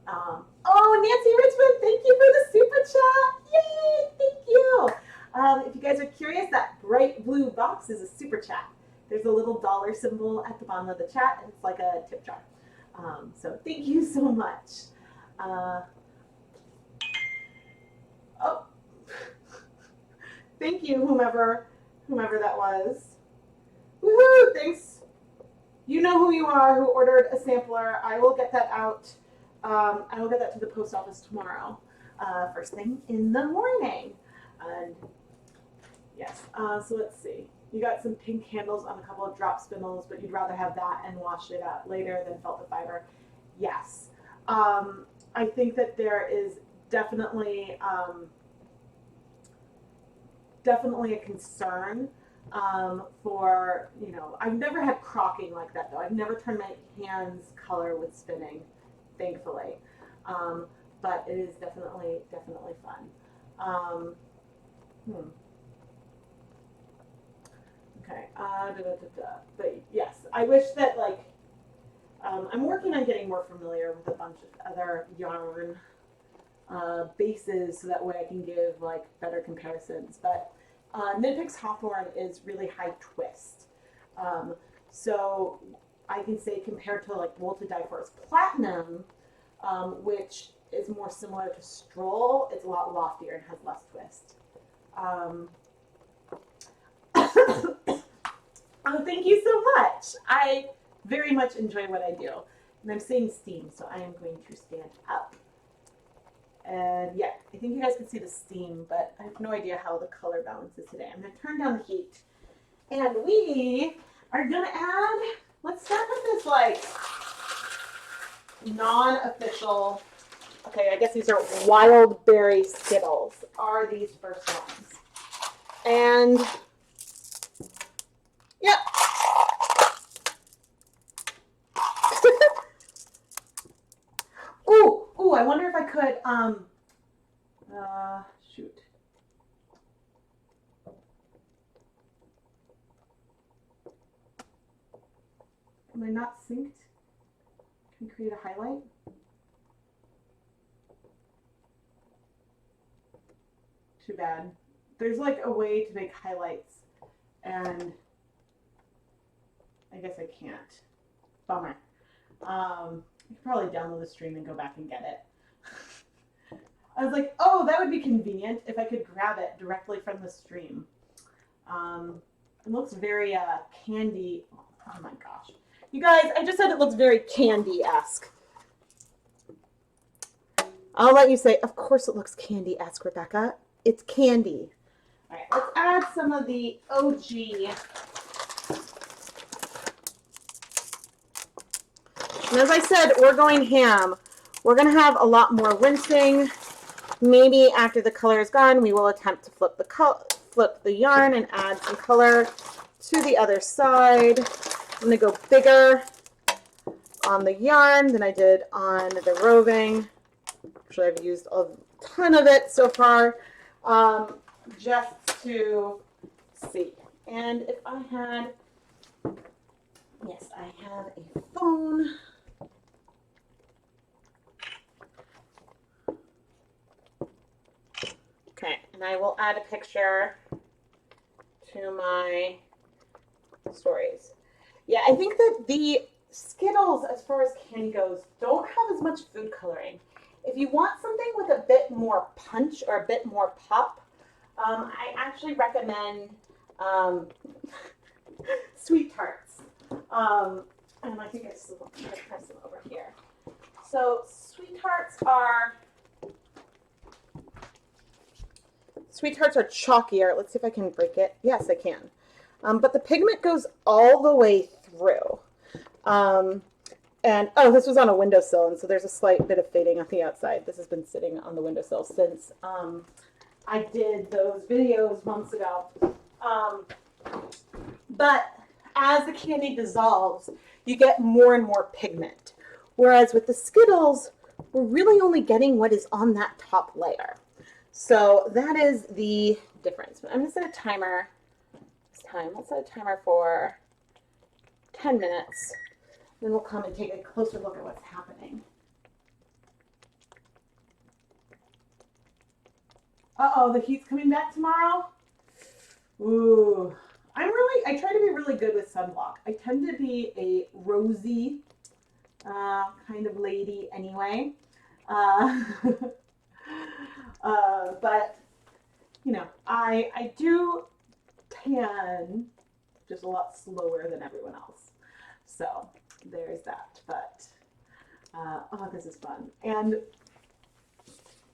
Oh, Nancy Richmond, thank you for the super chat. Yay, thank you. If you guys are curious, that bright blue box is a super chat. There's a little dollar symbol at the bottom of the chat, and it's like a tip jar. So thank you so much. Oh, thank you, whomever that was. Woohoo, thanks. You know who you are, who ordered a sampler. I will get that out. I will get that to the post office tomorrow, first thing in the morning. And yes, so let's see. You got some pink handles on a couple of drop spindles, but you'd rather have that and wash it out later than felt the fiber. Yes. I think that there is definitely a concern for, you know, I've never had crocking like that though. I've never turned my hands color with spinning, thankfully. But it is definitely fun. Okay. But yes, I wish that like I'm working on getting more familiar with a bunch of other yarn bases so that way I can give like better comparisons. But Knit Picks Hawthorne is really high twist. So I can say compared to like Wool to Dye For's Platinum, which is more similar to Stroll, it's a lot loftier and has less twist. Oh, thank you so much. I very much enjoy what I do. And I'm seeing steam, so I am going to stand up. And yeah, I think you guys can see the steam, but I have no idea how the color balance is today. I'm going to turn down the heat. And we are going to add, let's start with this like non-official, okay, I guess these are wild berry Skittles are these first ones. And yep. Ooh, I wonder if I could, shoot. Am I not synced? Can we create a highlight? Too bad. There's like a way to make highlights, and I guess I can't. Bummer. I could probably download the stream and go back and get it. I was like, oh, that would be convenient if I could grab it directly from the stream. It looks very candy. Oh my gosh. You guys, I just said it looks very candy-esque. I'll let you say, of course it looks candy, ask Rebecca. It's candy. All right, let's add some of the OG. And as I said, we're going ham. We're going to have a lot more rinsing. Maybe after the color is gone, we will attempt to flip the yarn and add some color to the other side. I'm going to go bigger on the yarn than I did on the roving. Actually, I've used a ton of it so far, just to see. And if I had, yes, I have a phone. Okay, and I will add a picture to my stories. Yeah, I think that the Skittles, as far as candy goes, don't have as much food coloring. If you want something with a bit more punch or a bit more pop, I actually recommend Sweet Tarts. And I think it's press them over here. So Sweet Tarts are chalkier. Let's see if I can break it. Yes, I can. But the pigment goes all the way through. And oh, this was on a windowsill, and so there's a slight bit of fading on the outside. This has been sitting on the windowsill since I did those videos months ago. But as the candy dissolves, you get more and more pigment. Whereas with the Skittles, we're really only getting what is on that top layer. So that is the difference. I'm going to set a timer this time. Let's set a timer for 10 minutes. Then we'll come and take a closer look at what's happening. Uh-oh, the heat's coming back tomorrow? Ooh. I try to be really good with sunblock. I tend to be a rosy kind of lady anyway. But, you know, I do tan just a lot slower than everyone else. So there's that. But, oh, this is fun. And,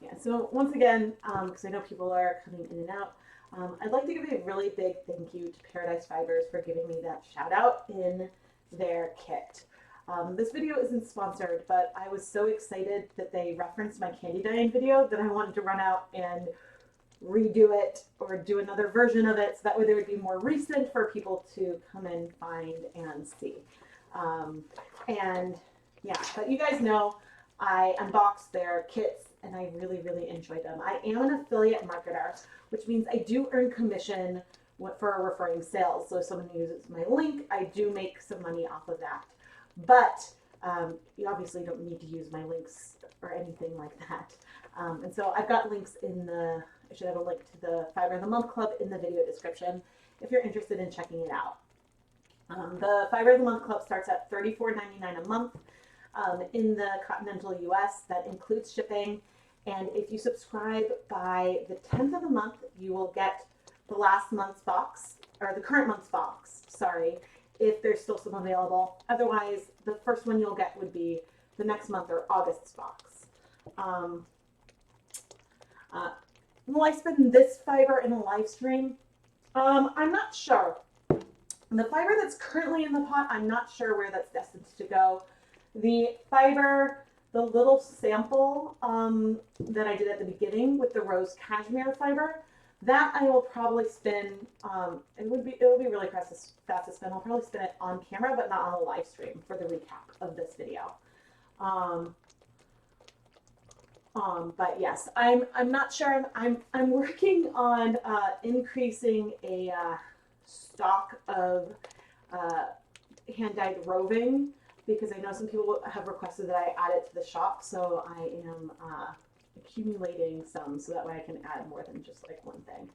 yeah, so once again, because I know people are coming in and out, I'd like to give a really big thank you to Paradise Fibers for giving me that shout out in their kit. This video isn't sponsored, but I was so excited that they referenced my candy dyeing video that I wanted to run out and redo it or do another version of it so that way they would be more recent for people to come and find and see. And yeah, but you guys know I unboxed their kits and I really, really enjoyed them. I am an affiliate marketer, which means I do earn commission for referring sales. So if someone uses my link, I do make some money off of that. But you obviously don't need to use my links or anything like that. And so I've got links I should have a link to the Fiber of the Month Club in the video description if you're interested in checking it out. The Fiber of the Month Club starts at $34.99 a month in the Continental US. That includes shipping. And if you subscribe by the 10th of the month, you will get the last month's box, or the current month's box, sorry, if there's still some available. Otherwise, the first one you'll get would be the next month or August's box. Will I spend this fiber in a live stream? I'm not sure. The fiber that's currently in the pot, I'm not sure where that's destined to go. The fiber, the little sample that I did at the beginning with the rose cashmere fiber, that I will probably spin. It will be really fast to spin. I'll probably spin it on camera, but not on a live stream for the recap of this video. But yes, I'm not sure. I'm working on increasing a stock of hand-dyed roving, because I know some people have requested that I add it to the shop, so I am accumulating some so that way I can add more than just like one thing.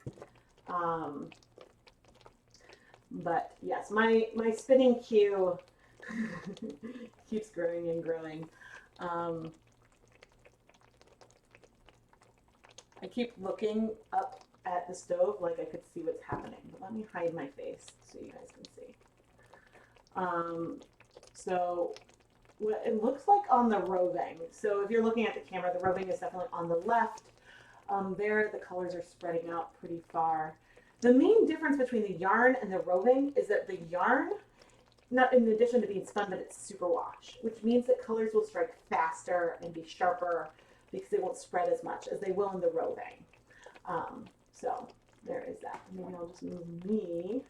But yes, my spinning queue keeps growing and growing. I keep looking up at the stove like I could see what's happening, but let me hide my face so you guys can see. So what it looks like on the Roving. So if you're looking at the camera, the Roving is definitely on the left. There, the colors are spreading out pretty far. The main difference between the yarn and the Roving is that the yarn, not in addition to being spun, but it's super wash, which means that colors will strike faster and be sharper because they won't spread as much as they will in the Roving. So there is that. Maybe I'll just move me.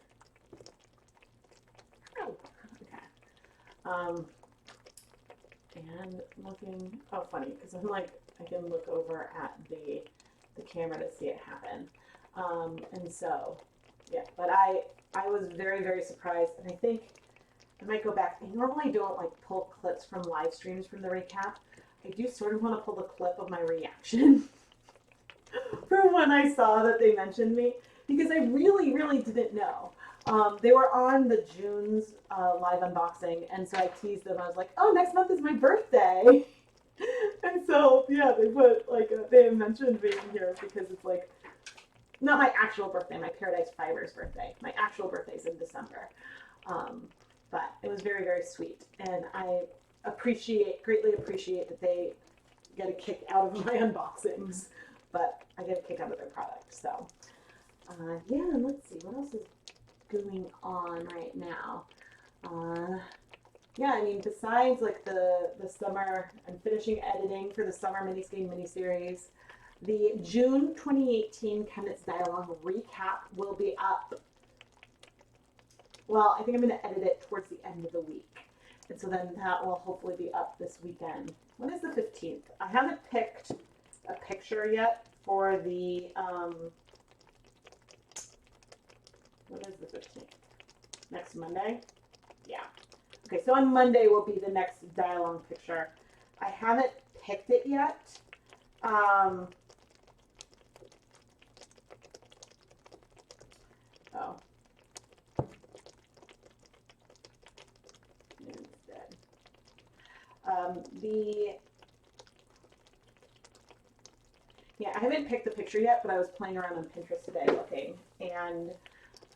Oh, okay. And looking, oh, funny, because I'm like, I can look over at the camera to see it happen. And so, yeah, but I was very, very surprised, and I think I might go back. I normally don't like pull clips from live streams from the recap. I do sort of want to pull the clip of my reaction from when I saw that they mentioned me, because I really, really didn't know. They were on the June's live unboxing, and so I teased them. I was like, "Oh, next month is my birthday," and so yeah, they put like they mentioned me in here because it's like not my actual birthday, my Paradise Fibers birthday. My actual birthday's in December, but it was very, very sweet, and I greatly appreciate that they get a kick out of my unboxings, but I get a kick out of their product. So yeah, and let's see what else is going on right now. Yeah, I mean, besides like the summer, I'm finishing editing for the summer mini-skein mini-series. The June 2018 ChemKnits Dialogue recap will be up. Well, I think I'm going to edit it towards the end of the week. And so then that will hopefully be up this weekend. When is the 15th? I haven't picked a picture yet for the, what is the 15th? Next Monday? Yeah. Okay, so on Monday will be the next dialogue picture. I haven't picked it yet. Oh. Instead. Yeah, I haven't picked the picture yet, but I was playing around on Pinterest today looking, and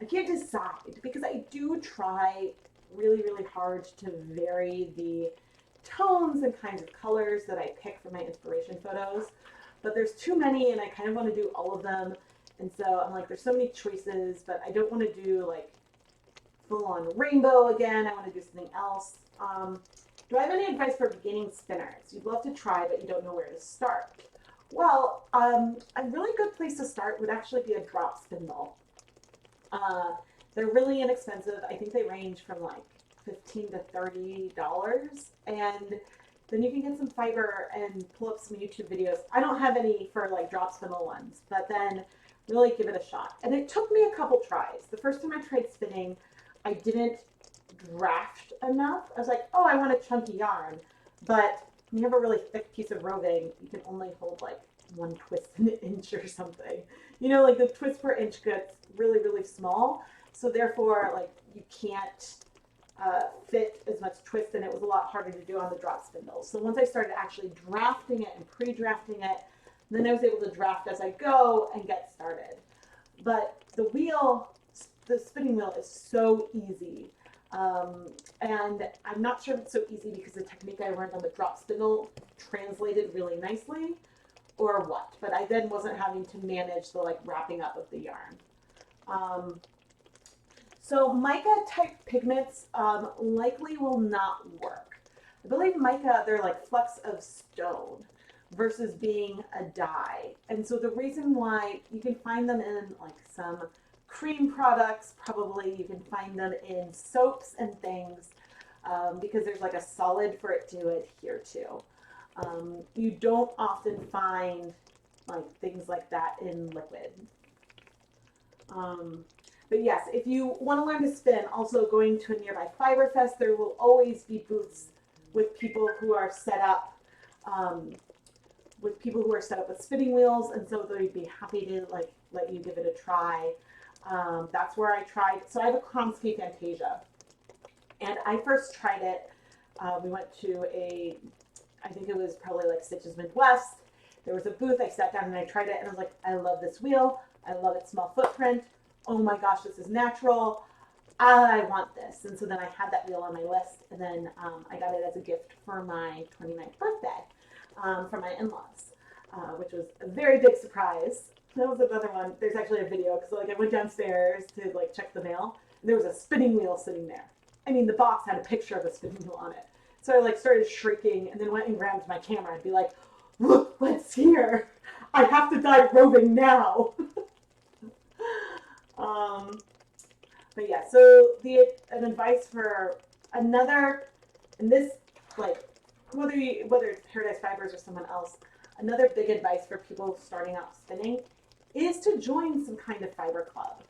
I can't decide because I do try really, really hard to vary the tones and kinds of colors that I pick for my inspiration photos, but there's too many and I kind of want to do all of them, and so I'm like, there's so many choices, but I don't want to do like full on rainbow again. I want to do something else. Do I have any advice for beginning spinners? You'd love to try, but you don't know where to start. Well, a really good place to start would actually be a drop spindle. They're really inexpensive. I think they range from like $15 to $30, and then you can get some fiber and pull up some YouTube videos. I don't have any for like drop spindle ones, but then really give it a shot. And it took me a couple tries. The first time I tried spinning, I didn't draft enough. I was like, oh, I want a chunky yarn, but when you have a really thick piece of roving, you can only hold like one twist in an inch or something. You know, like the twist per inch gets really, really small. So therefore, like you can't fit as much twist, and it was a lot harder to do on the drop spindle. So once I started actually drafting it and pre-drafting it, then I was able to draft as I go and get started. But the spinning wheel is so easy. And I'm not sure if it's so easy because the technique I learned on the drop spindle translated really nicely or what, but I then wasn't having to manage the like wrapping up of the yarn. So mica type pigments likely will not work. I believe mica, they're like flecks of stone versus being a dye. And so the reason why you can find them in like some cream products, probably you can find them in soaps and things because there's like a solid for it to adhere to. You don't often find like things like that in liquid. But yes, if you want to learn to spin, also going to a nearby Fiber Fest, there will always be booths with people who are set up with spinning wheels, and so they'd be happy to like let you give it a try. That's where I tried. So I have a Kromsky Fantasia, and I first tried it. We went to I think it was probably like Stitches Midwest. There was a booth. I sat down and I tried it, and I was like, I love this wheel. I love its small footprint. Oh my gosh, this is natural. I want this. And so then I had that wheel on my list, and then I got it as a gift for my 29th birthday from my in-laws, which was a very big surprise. That was another one. There's actually a video because like I went downstairs to like check the mail, and there was a spinning wheel sitting there. I mean, the box had a picture of a spinning wheel on it. So I like started shrieking, and then went and grabbed my camera and be like, "Look what's here! I have to die roving now." But yeah, so an advice for another, and this like whether it's Paradise Fibers or someone else, another big advice for people starting out spinning is to join some kind of fiber club.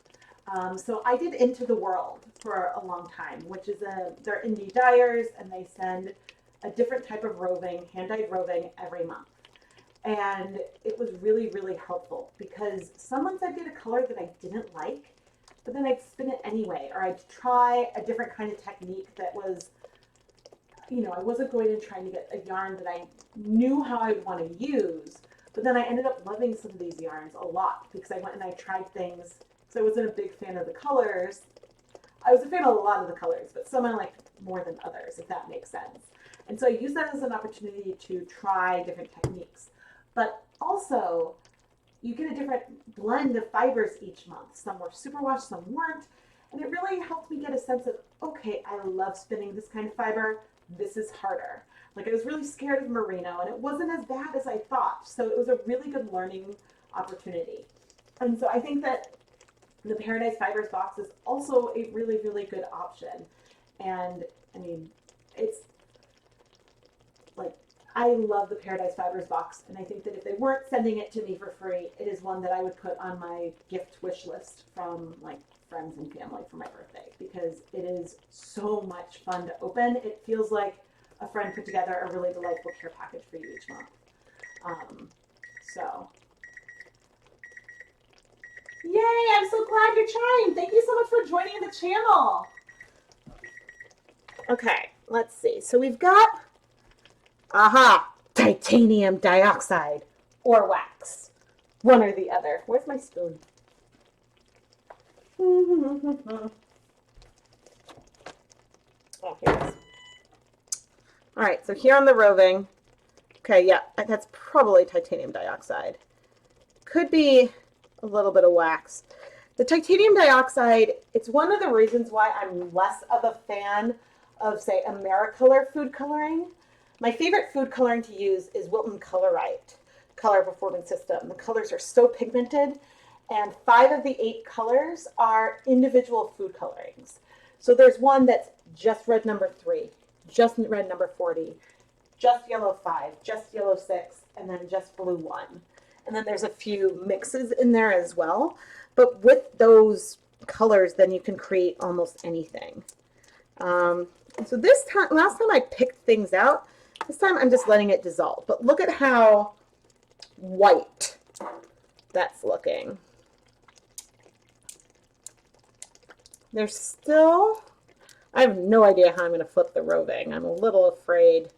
So I did Into the World for a long time, which is they're indie dyers, and they send a different type of roving, hand-dyed roving every month. And it was really, really helpful because some months I'd get a color that I didn't like, but then I'd spin it anyway, or I'd try a different kind of technique that was, you know, I wasn't going and trying to get a yarn that I knew how I would want to use, but then I ended up loving some of these yarns a lot because I went and I tried things. So I wasn't a big fan of the colors. I was a fan of a lot of the colors, but some I liked more than others, if that makes sense. And so I used that as an opportunity to try different techniques. But also, you get a different blend of fibers each month. Some were superwash, some weren't. And it really helped me get a sense of, okay, I love spinning this kind of fiber. This is harder. Like I was really scared of merino, and it wasn't as bad as I thought. So it was a really good learning opportunity. And so I think that the Paradise Fibers box is also a really, really good option. And I mean, it's like, I love the Paradise Fibers box, and I think that if they weren't sending it to me for free, it is one that I would put on my gift wish list from like friends and family for my birthday, because it is so much fun to open. It feels like a friend put together a really delightful care package for you each month. So, yay, I'm so glad you're trying. Thank you so much for joining the channel. Okay, let's see. So we've got, titanium dioxide or wax. One or the other. Where's my spoon? Oh, here it is. All right, so here on the roving, okay, yeah, that's probably titanium dioxide. Could be a little bit of wax. The titanium dioxide, it's one of the reasons why I'm less of a fan of, say, Americolor food coloring. My favorite food coloring to use is Wilton Colorite Color Performance System. The colors are so pigmented, and 5 of the 8 colors are individual food colorings. So there's one that's just red number 3, just red number 40, just yellow 5, just yellow 6, and then just blue 1. And then there's a few mixes in there as well. But with those colors, then you can create almost anything. So this time, last time I picked things out, this time I'm just letting it dissolve. But look at how white that's looking. There's still, I have no idea how I'm going to flip the roving. I'm a little afraid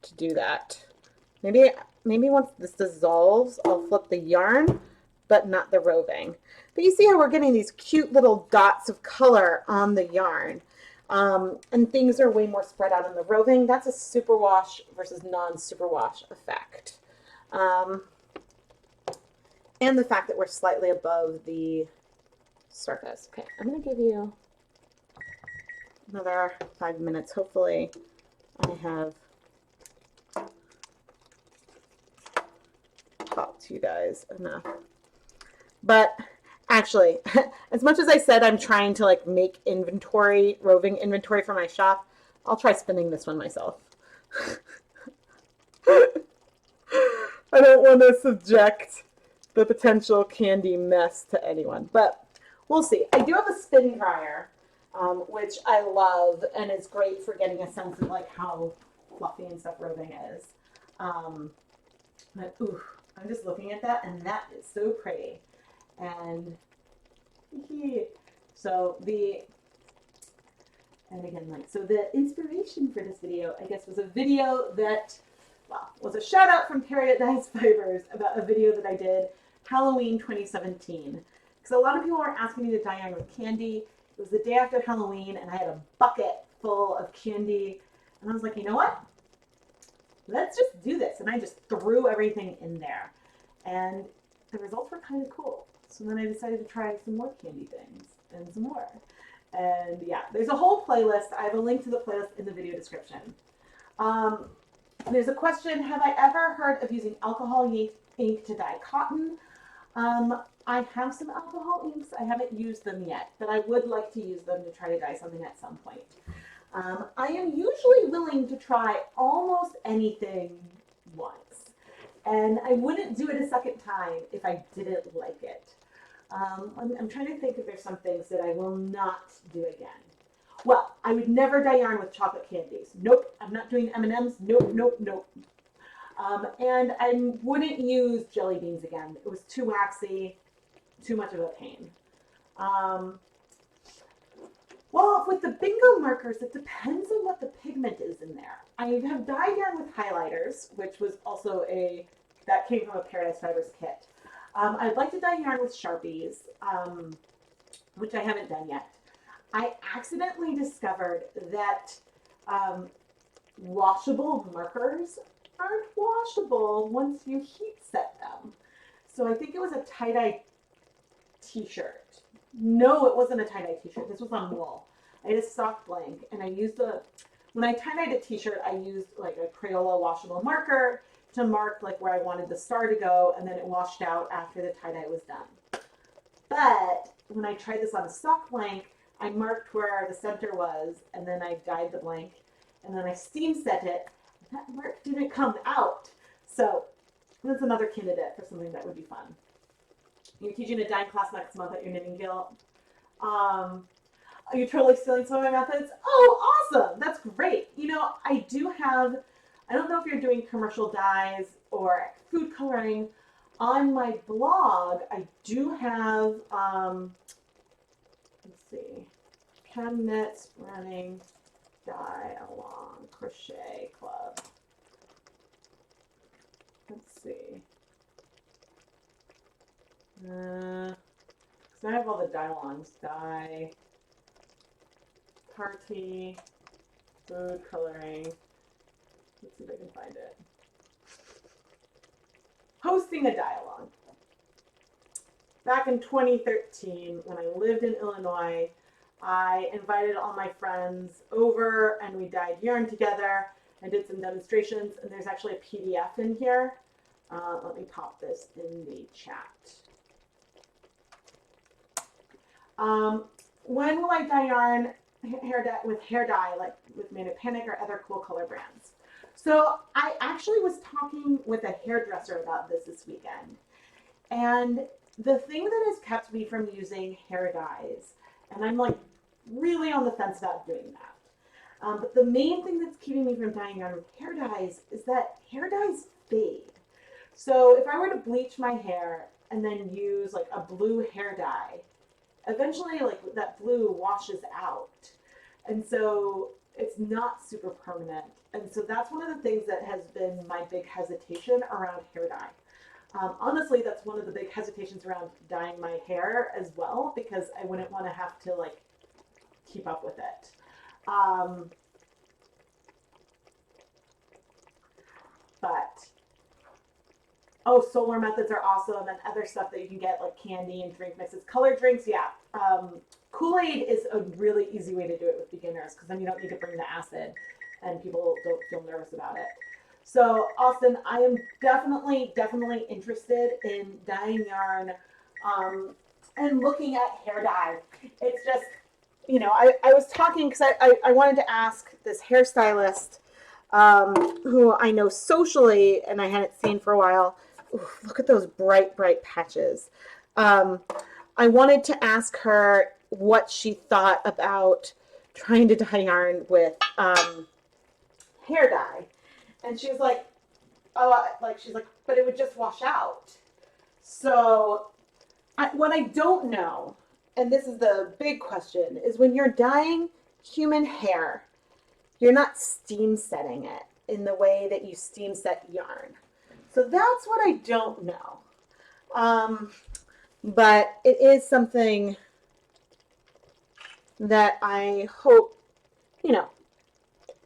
to do that. Maybe once this dissolves, I'll flip the yarn, but not the roving. But you see how we're getting these cute little dots of color on the yarn. And things are way more spread out in the roving. That's a superwash versus non-superwash effect. And the fact that we're slightly above the surface. Okay, I'm going to give you another 5 minutes. Hopefully I have talked to you guys enough. But actually, as much as I said I'm trying to like make inventory, roving inventory for my shop, I'll try spinning this one myself. I don't want to subject the potential candy mess to anyone, but we'll see. I do have a spin dryer, which I love, and it's great for getting a sense of like how fluffy and stuff roving is. But ooh, I'm just looking at that, and that is so pretty. And so the inspiration for this video, I guess, was a video that, well, was a shout out from Paradise Fibers about a video that I did Halloween 2017. Because a lot of people are asking me to dye yarn with candy, It was the day after Halloween, and I had a bucket full of candy. And I was like, you know what? Let's just do this. And I just threw everything in there. And the results were kind of cool. So then I decided to try some more candy things and some more. And yeah, there's a whole playlist. I have a link to the playlist in the video description. There's a question, have I ever heard of using alcohol ink to dye cotton? I have some alcohol inks. I haven't used them yet, but I would like to use them to try to dye something at some point. I am usually willing to try almost anything once, and I wouldn't do it a second time if I didn't like it. I'm trying to think if there's some things that I will not do again. Well, I would never dye yarn with chocolate candies. Nope, I'm not doing M&Ms. Nope, nope, nope. And I wouldn't use jelly beans again. It was too waxy, too much of a pain. Well, with the bingo markers, it depends on what the pigment is in there. I have dyed yarn with highlighters, which was also that came from a Paradise Fibers kit. I'd like to dye yarn with Sharpies, which I haven't done yet. I accidentally discovered that washable markers aren't washable once you heat set them. So I think it was a tie-dye t-shirt. No, it wasn't a tie-dye t-shirt. This was on wool. I had a sock blank, and I used when I tie-dyed a t-shirt, I used like a Crayola washable marker to mark like where I wanted the star to go, and then it washed out after the tie-dye was done. But when I tried this on a sock blank, I marked where the center was, and then I dyed the blank, and then I steam set it. That mark didn't come out. So that's another candidate for something that would be fun. You're teaching a dyeing class next month at your knitting guild. Are you totally stealing some of my methods? Oh, awesome. That's great. You know, I don't know if you're doing commercial dyes or food coloring. On my blog, I do have, let's see, ChemKnits running dye along crochet club. Let's see. Because I have all the dye-alongs. Dye, party, food coloring. Let's see if I can find it. Hosting a dye-along. Back in 2013, when I lived in Illinois, I invited all my friends over and we dyed yarn together and did some demonstrations. And there's actually a PDF in here. Let me pop this in the chat. When will I dye yarn with hair dye, like with Mana Panic or other cool color brands? So I actually was talking with a hairdresser about this weekend. And the thing that has kept me from using hair dyes, and I'm like really on the fence about doing that. But the main thing that's keeping me from dyeing yarn with hair dyes is that hair dyes fade. So if I were to bleach my hair and then use like a blue hair dye, eventually like that blue washes out. And so it's not super permanent. And so that's one of the things that has been my big hesitation around hair dye. Honestly, that's one of the big hesitations around dyeing my hair as well, because I wouldn't want to have to like keep up with it. Solar methods are awesome, and other stuff that you can get like candy and drink mixes. Colored drinks, yeah. Kool-Aid is a really easy way to do it with beginners, because then you don't need to bring the acid and people don't feel nervous about it. So Austin, I am definitely interested in dyeing yarn and looking at hair dye. It's just, you know, I was talking because I wanted to ask this hairstylist who I know socially and I hadn't seen for a while. Ooh, look at those bright patches. I wanted to ask her what she thought about trying to dye yarn with hair dye. And she was like, she's like, but it would just wash out. So what I don't know, and this is the big question, is when you're dyeing human hair, you're not steam setting it in the way that you steam set yarn. So that's what I don't know. But it is something that I hope, you know,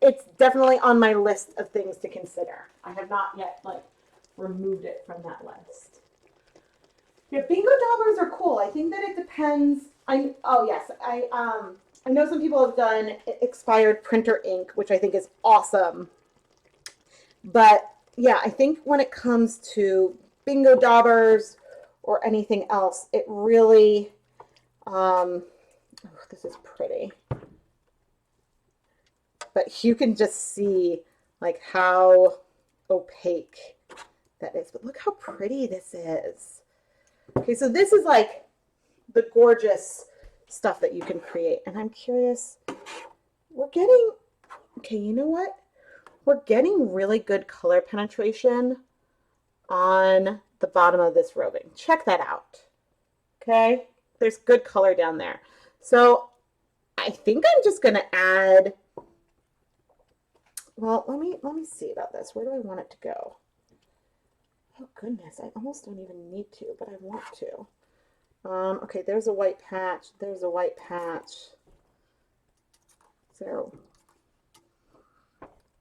it's definitely on my list of things to consider. I have not yet like removed it from that list. Yeah, bingo daubers are cool. I think that it depends. Oh yes, I know some people have done expired printer ink, which I think is awesome. But yeah, I think when it comes to bingo daubers or anything else, it really, oh, this is pretty. But you can just see like how opaque that is. But look how pretty this is. Okay, so this is like the gorgeous stuff that you can create. And I'm curious, we're getting, okay, you know what? We're getting really good color penetration on the bottom of this roving. Check that out. Okay, there's good color down there. So I think I'm just gonna add, well, let me see about this. Where do I want it to go? Oh goodness, I almost don't even need to, but I want to. Okay, there's a white patch. There's a white patch. So,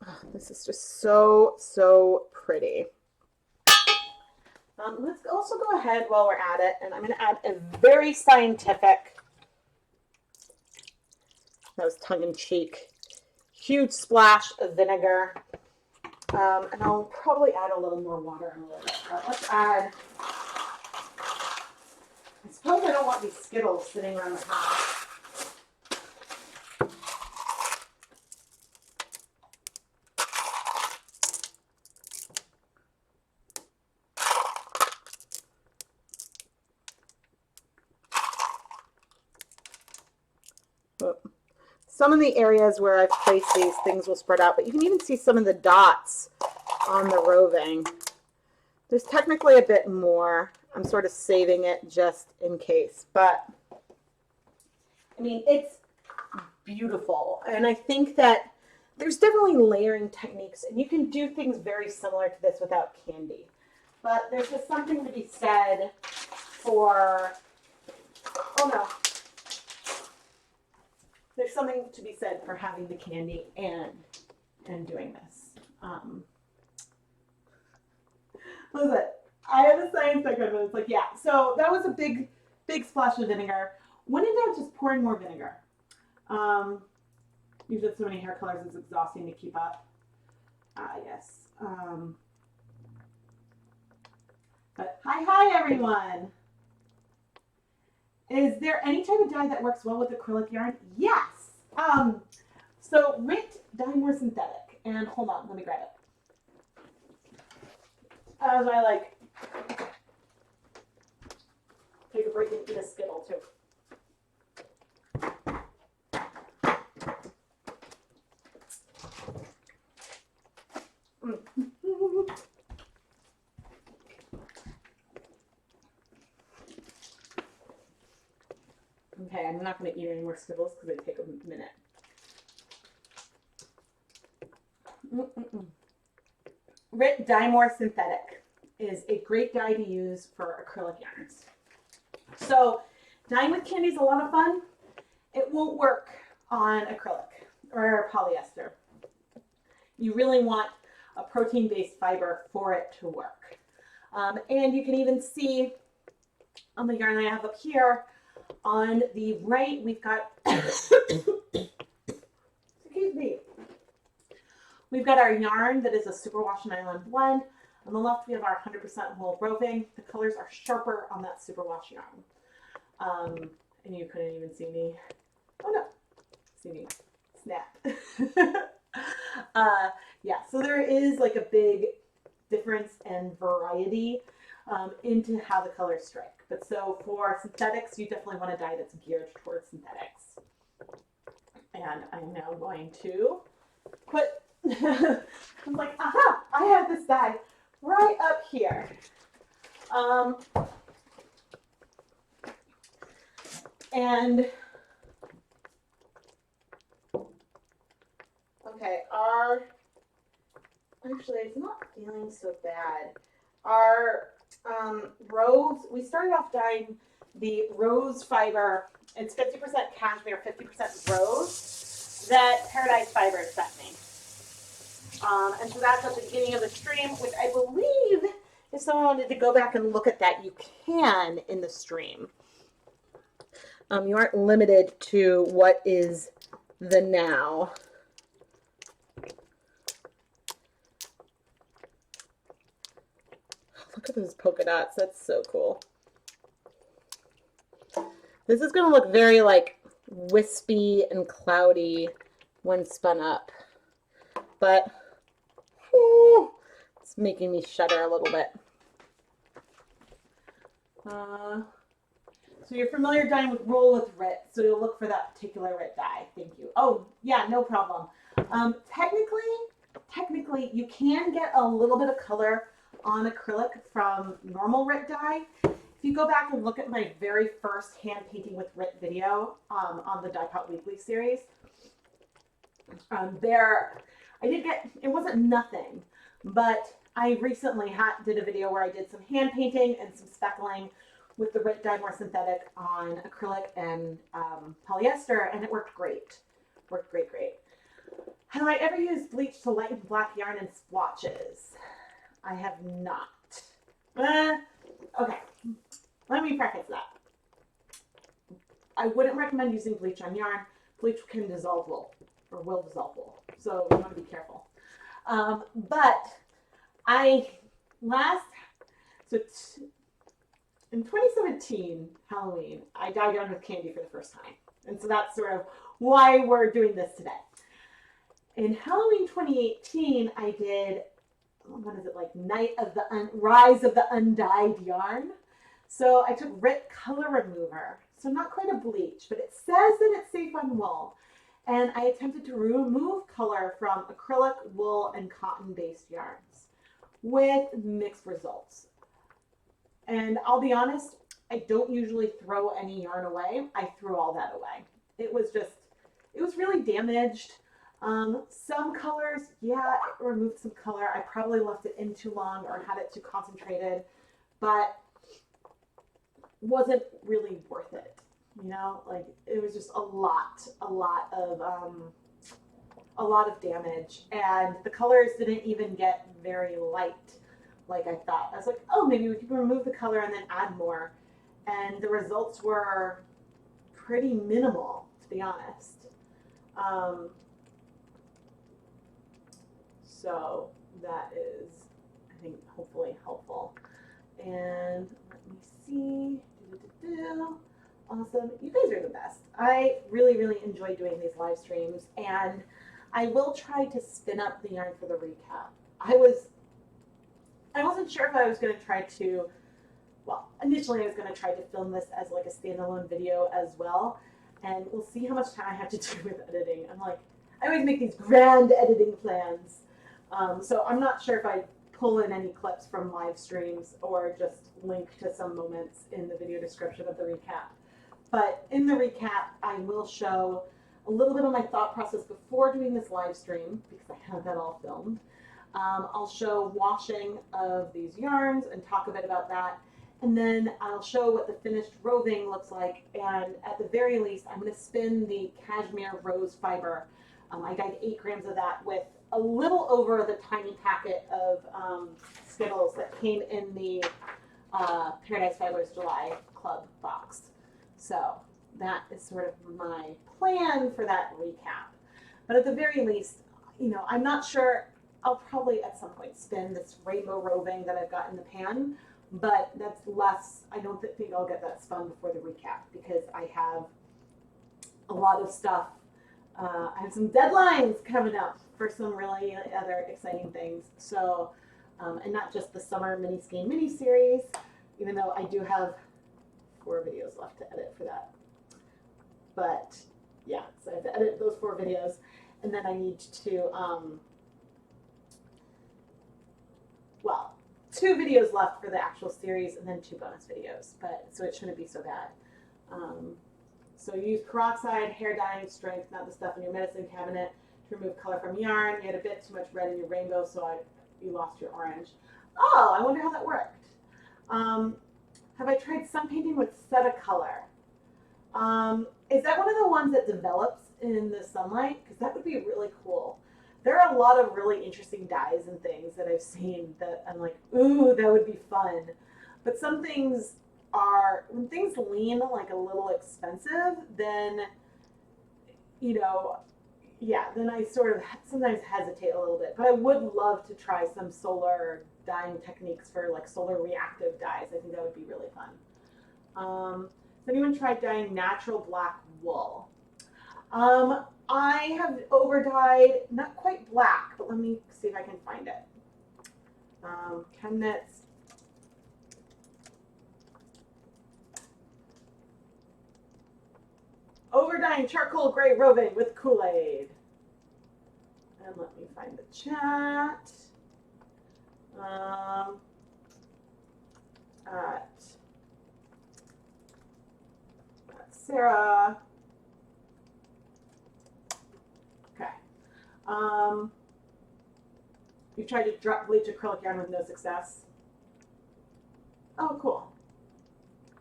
oh, this is just so pretty. Let's also go ahead while we're at it, and I'm going to add a very scientific, that was tongue-in-cheek, huge splash of vinegar. And I'll probably add a little more water in a little bit. But let's add, I suppose I don't want these Skittles sitting around the house. Some of the areas where I've placed these things will spread out, but you can even see some of the dots on the roving. There's technically a bit more. I'm sort of saving it just in case, but I mean, it's beautiful. And I think that there's definitely layering techniques, and you can do things very similar to this without candy. But there's just something to be said for, oh no. There's something to be said for having the candy and doing this. What is it? I have a science background, but it's like, yeah. So that was a big splash of vinegar. When in doubt, just pour in more vinegar. You've done so many hair colors, it's exhausting to keep up. Yes. But hi everyone. Is there any type of dye that works well with acrylic yarn? Yes. So RIT Dye More Synthetic. And hold on, let me grab it. As I like take a break and eat a Skittle too. Okay, I'm not going to eat any more Skittles because they take a minute. RIT Dye More Synthetic is a great dye to use for acrylic yarns. So dyeing with candy is a lot of fun. It won't work on acrylic or polyester. You really want a protein-based fiber for it to work. And you can even see on the yarn I have up here, on the right, we've got, excuse me, we've got our yarn that is a superwash nylon blend. On the left, we have our 100% wool roving. The colors are sharper on that superwash yarn. And you couldn't even see me. Oh no, see me snap. Yeah, so there is like a big difference and variety into how the colors strike. But so for synthetics, you definitely want a dye that's geared towards synthetics. And I'm now going to put, I'm like, aha, I have this dye right up here. And okay, actually it's not feeling so bad. Our rose, we started off dyeing the rose fiber It's 50% cashmere, 50% rose that Paradise Fibers sent me. And so that's at the beginning of the stream, which I believe if someone wanted to go back and look at that, you can in the stream. You aren't limited to what is the now. Look at those polka dots. That's so cool. This is going to look very like wispy and cloudy when spun up, but it's making me shudder a little bit. So you're familiar dyeing with roll with RIT, so you'll look for that particular RIT dye. Thank you. Oh, yeah, no problem. Technically, you can get a little bit of color on acrylic from normal RIT dye. If you go back and look at my very first hand painting with RIT video on the Dye Pot Weekly series, it wasn't nothing, but I recently did a video where I did some hand painting and some speckling with the RIT dye more synthetic on acrylic and polyester, and it worked great. Worked great. Have I ever used bleach to lighten black yarn in swatches? I have not. Okay, let me preface that. I wouldn't recommend using bleach on yarn. Bleach can dissolve wool, or will dissolve wool, so you want to be careful. But in 2017, Halloween, I dyed yarn with candy for the first time. And so that's sort of why we're doing this today. In Halloween 2018, I did, Rise of the Undyed Yarn. So I took RIT Color Remover. So not quite a bleach, but it says that it's safe on wool. And I attempted to remove color from acrylic, wool, and cotton-based yarns with mixed results. And I'll be honest, I don't usually throw any yarn away. I threw all that away. It was really damaged. Some colors, yeah, it removed some color. I probably left it in too long or had it too concentrated, but wasn't really worth it. You know, like it was just a lot of damage, and the colors didn't even get very light like I thought. I was like, oh, maybe we could remove the color and then add more, and the results were pretty minimal, to be honest. So that is, I think, hopefully helpful. And let me see. Awesome. You guys are the best. I really, really enjoy doing these live streams, and I will try to spin up the yarn for the recap. I wasn't sure if I was going to try to, well, initially I was going to try to film this as like a standalone video as well, and we'll see how much time I have to do with editing. I always make these grand editing plans, so I'm not sure if I pull in any clips from live streams or just link to some moments in the video description of the recap. But in the recap, I will show a little bit of my thought process before doing this live stream, because I have that all filmed. I'll show washing of these yarns and talk a bit about that. And then I'll show what the finished roving looks like. And at the very least, I'm going to spin the cashmere rose fiber. I dyed 8 grams of that with a little over the tiny packet of Skittles that came in the Paradise Fibers July Club box. So that is sort of my plan for that recap. But at the very least, you know, I'm not sure. I'll probably at some point spin this rainbow roving that I've got in the pan, but that's less. I don't think I'll get that spun before the recap because I have a lot of stuff. I have some deadlines coming up for some really other exciting things. So, and not just the summer mini skein mini series, even though I do have 4 videos left to edit for that. But yeah, so I have to edit those 4 videos, and then I need to, 2 videos left for the actual series, and then 2 bonus videos. But so it shouldn't be so bad. So use peroxide, hair dyeing strength, not the stuff in your medicine cabinet, to remove color from yarn. You had a bit too much red in your rainbow, so you lost your orange. Oh, I wonder how that worked. Have I tried sun painting with Setacolor? Is that one of the ones that develops in the sunlight? Because that would be really cool. There are a lot of really interesting dyes and things that I've seen that I'm like, ooh, that would be fun. But some things are, when things lean like a little expensive, then, you know, yeah, then I sort of sometimes hesitate a little bit. But I would love to try some solar dyeing techniques for like solar reactive dyes. I think that would be really fun. Has anyone tried dyeing natural black wool? I have over dyed, not quite black, but let me see if I can find it. ChemKnits. Over dyeing charcoal gray roving with Kool-Aid. And let me find the chat. That's Sarah. Okay. You tried to drop bleach acrylic yarn with no success. Oh, cool.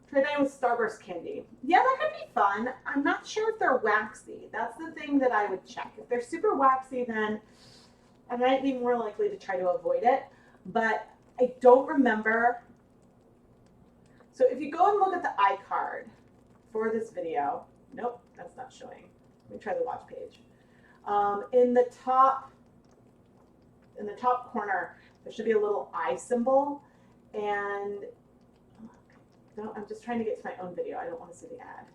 Try dyeing with Starburst candy. Yeah, that could be fun. I'm not sure if they're waxy. That's the thing that I would check. If they're super waxy, then I might be more likely to try to avoid it. But I don't remember. So if you go and look at the iCard for this video, nope, that's not showing. Let me try the watch page. In the top corner, there should be a little eye symbol, and no, I'm just trying to get to my own video. I don't want to see the ad.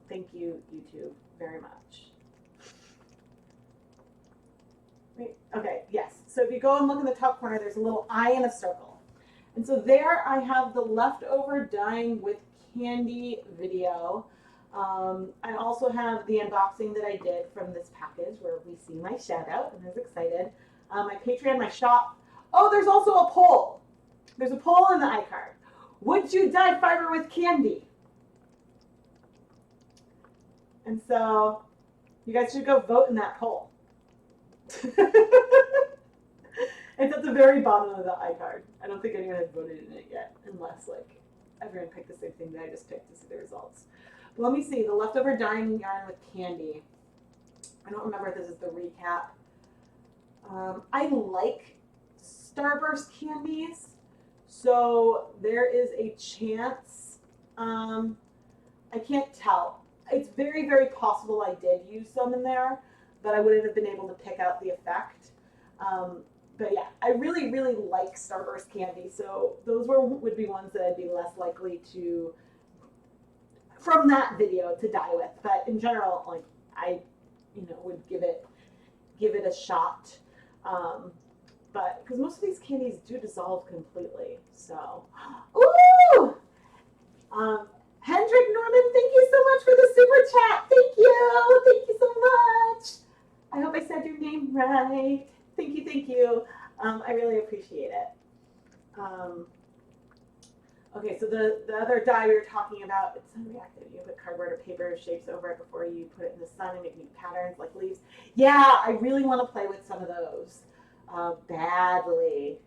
Thank you, YouTube, very much. Wait, okay, yes. So if you go and look in the top corner, there's a little eye and a circle. And so there I have the leftover dyeing with candy video. I also have the unboxing that I did from this package where we see my shout out, and I was excited. My Patreon, my shop. Oh, there's also a poll. There's a poll in the iCard. Would you dye fiber with candy? And so you guys should go vote in that poll. It's at the very bottom of the iCard. I don't think anyone had voted in it yet, unless like everyone picked the same thing that I just picked to see the results. But let me see, the leftover dyeing yarn with candy. I don't remember if this is the recap. I like Starburst candies, so there is a chance. I can't tell. It's very, very possible I did use some in there, but I wouldn't have been able to pick out the effect. But yeah, I really, really like Starburst candy, so those would be ones that I'd be less likely to, from that video, to dye with. But in general, like I, would give it a shot. But because most of these candies do dissolve completely, so ooh. Hendrik Norman, thank you so much for the super chat. Thank you so much. I hope I said your name right. Thank you. I really appreciate it. Okay, so the other dye we were talking about, it's unreactive. You put cardboard or paper shapes over it before you put it in the sun and make new patterns like leaves. Yeah, I really want to play with some of those badly.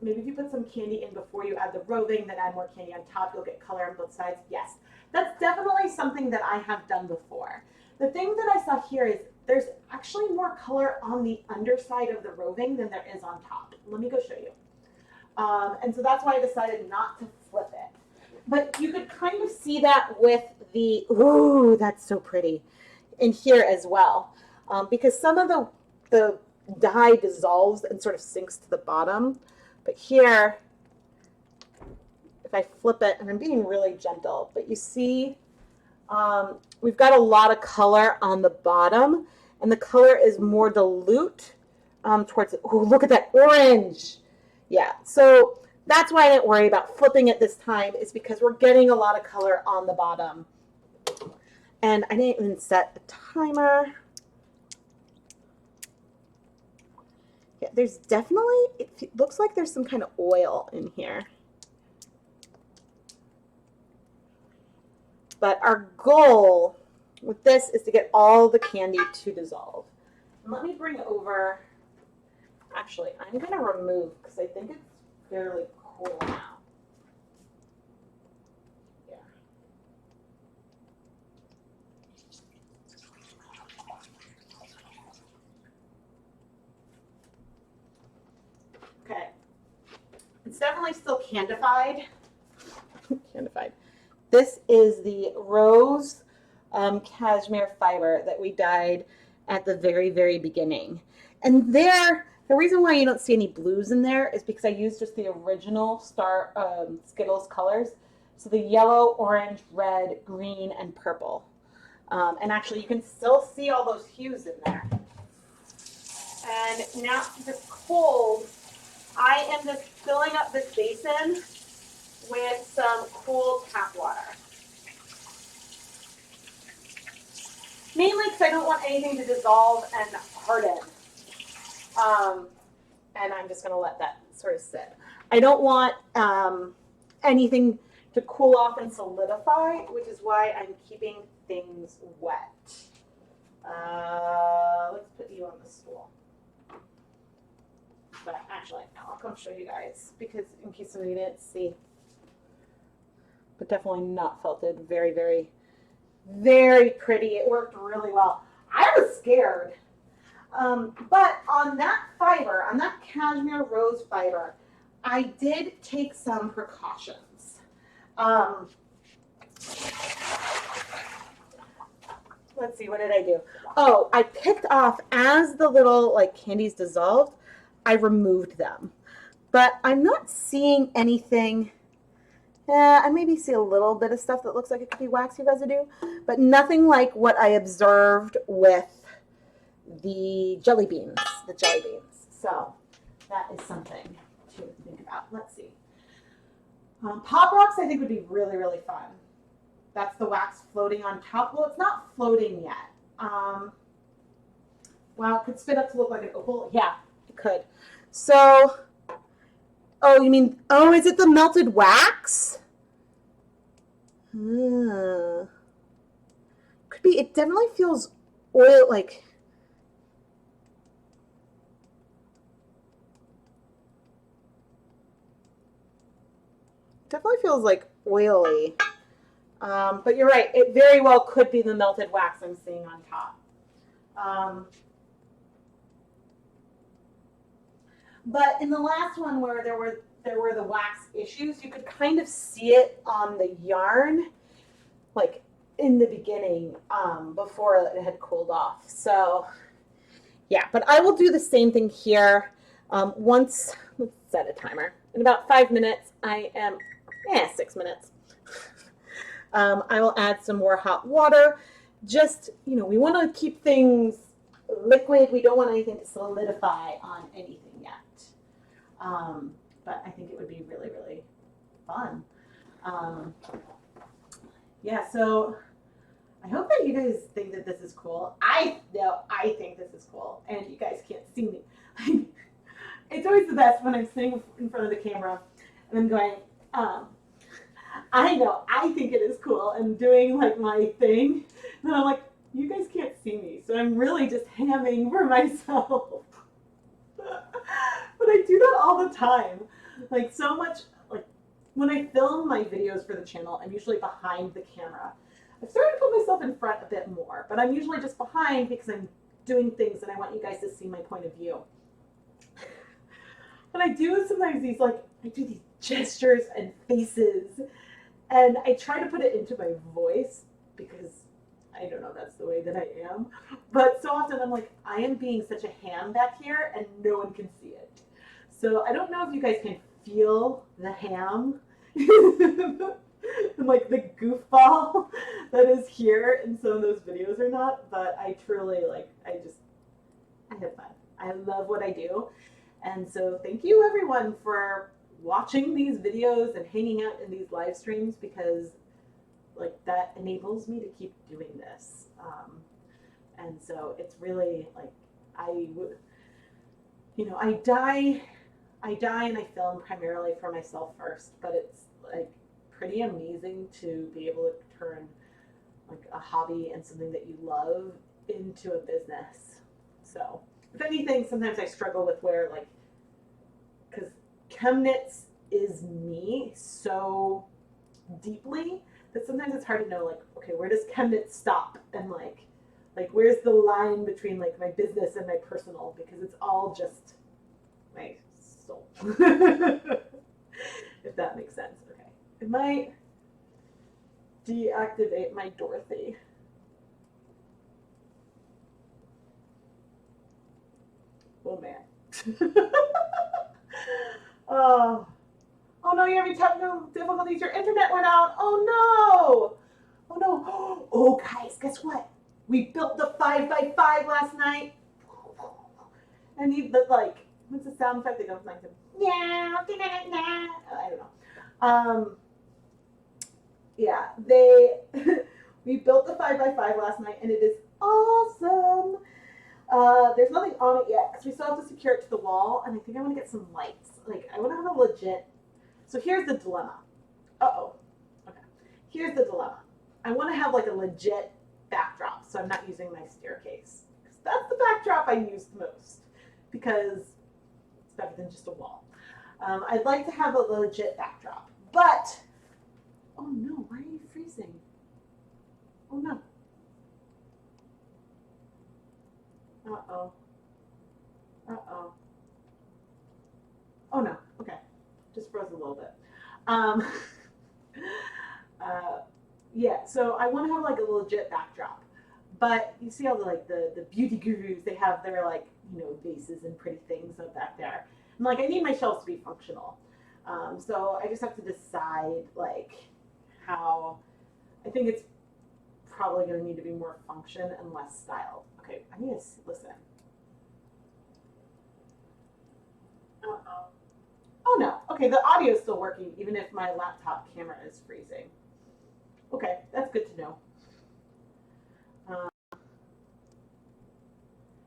Maybe if you put some candy in before you add the roving, then add more candy on top, you'll get color on both sides. Yes, that's definitely something that I have done before. The thing that I saw here is there's actually more color on the underside of the roving than there is on top. Let me go show you. And so that's why I decided not to flip it. But you could kind of see that with the, ooh, that's so pretty, in here as well. Because some of the dye dissolves and sort of sinks to the bottom. But here, if I flip it, and I'm being really gentle, but you see we've got a lot of color on the bottom, and the color is more dilute towards it. Oh, look at that orange. Yeah, so that's why I didn't worry about flipping it this time, is because we're getting a lot of color on the bottom. And I didn't even set a timer. Yeah, there's definitely, it looks like there's some kind of oil in here. But our goal with this is to get all the candy to dissolve. And let me bring over, actually, I'm going to remove, because I think it's fairly cool now. Yeah. definitely still candified. Candified. This is the rose cashmere fiber that we dyed at the very, very beginning. And there, the reason why you don't see any blues in there is because I used just the original Skittles colors. So the yellow, orange, red, green, and purple. And actually you can still see all those hues in there. And now since it's cold, I am just filling up this basin with some cool tap water. Mainly because I don't want anything to dissolve and harden. And I'm just going to let that sort of sit. I don't want anything to cool off and solidify, which is why I'm keeping things wet. Let's put you on the stool. But actually, I'll come show you guys because in case somebody didn't see. But definitely not felted. Very, very, very pretty. It worked really well. I was scared. But on that fiber, on that cashmere rose fiber, I did take some precautions. Let's see, what did I do? Oh, I picked off, as the little like candies dissolved, I removed them. But I'm not seeing anything. I maybe see a little bit of stuff that looks like it could be waxy residue, but nothing like what I observed with the jelly beans, So that is something to think about. Let's see. Pop rocks I think would be really, really fun. That's the wax floating on top. Well, it's not floating yet. Well, it could spit up to look like an opal. Yeah, it could. So, oh, you mean, oh, is it the melted wax? Could be. It definitely feels oil, like. Definitely feels like oily. But you're right. It very well could be the melted wax I'm seeing on top. But in the last one where there were the wax issues, you could kind of see it on the yarn, like in the beginning, before it had cooled off. So yeah, but I will do the same thing here. Once, let's set a timer. In about 5 minutes, 6 minutes. I will add some more hot water. Just, we want to keep things liquid. We don't want anything to solidify on anything yet. But I think it would be really, really fun. Yeah, so I hope that you guys think that this is cool. I know I think this is cool, and you guys can't see me. It's always the best when I'm sitting in front of the camera and I'm going, I know I think it is cool and doing like my thing. And I'm like, you guys can't see me, so I'm really just hamming for myself. But I do that all the time. Like so much, like when I film my videos for the channel, I'm usually behind the camera. I've started to put myself in front a bit more, but I'm usually just behind because I'm doing things and I want you guys to see my point of view. And I do sometimes I do these gestures and faces, and I try to put it into my voice because I don't know, that's the way that I am. But so often I'm like, I am being such a ham back here and no one can see it. So I don't know if you guys can feel the ham and like the goofball that is here in some of those videos or not, but I truly I have fun. I love what I do. And so thank you everyone for watching these videos and hanging out in these live streams, because like that enables me to keep doing this. And so it's really like I die and I film primarily for myself first, but it's like pretty amazing to be able to turn like a hobby and something that you love into a business. So if anything, sometimes I struggle with where because ChemKnits is me so deeply that sometimes it's hard to know okay, where does ChemKnits stop, and like where's the line between my business and my personal, because it's all just my soul. if that makes sense. Okay, it might deactivate my Dorothy. Oh man. Oh. Oh no, you're having technical difficulties. Your internet went out. Oh no. Oh no. Oh guys, guess what? We built the 5x5 last night. And he like, what's the sound effect that goes like this? Yeah, I don't know. Yeah, we built the 5x5 last night, and it is awesome. There's nothing on it yet because we still have to secure it to the wall, and I think I want to get some lights. Like, I want to have a legit. So here's the dilemma. Uh-oh. Okay. Here's the dilemma. I want to have like a legit backdrop, so I'm not using my staircase. That's the backdrop I use the most because it's better than just a wall. I'd like to have a legit backdrop, but oh no, why are you freezing? Oh no. Uh-oh. Uh-oh. Oh no, okay. Just froze a little bit. Yeah, so I want to have like a legit backdrop. But you see all the beauty gurus, they have their like, you know, vases and pretty things up back there. And like I need my shelves to be functional. So I just have to decide like how, I think it's probably going to need to be more function and less style. Okay, I need to listen. Uh-oh. Oh no, okay, the audio is still working even if my laptop camera is freezing. Okay, that's good to know.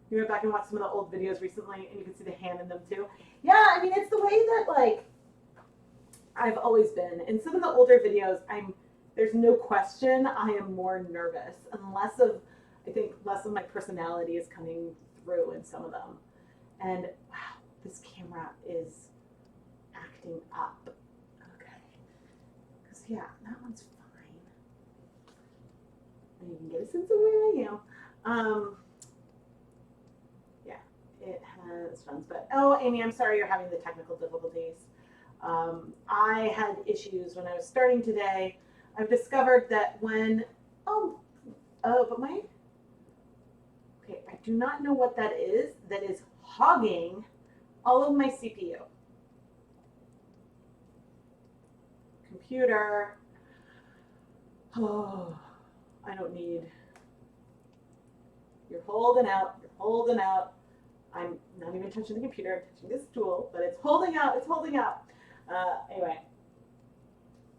You went back and watched some of the old videos recently and you can see the hand in them too. Yeah, I mean, it's the way that like I've always been. In some of the older videos, there's no question I am more nervous and I think less of my personality is coming through in some of them. And wow, this camera is acting up. Okay. Because yeah, that one's fine. And you can get a sense of where I am. Yeah, it has funds, but oh, Amy, I'm sorry you're having the technical difficulties. I had issues when I was starting today. I've discovered that when, okay, I do not know what that is hogging all of my CPU. Computer, oh, I don't need, you're holding out. I'm not even touching the computer, I'm touching this tool, but it's holding out. Anyway,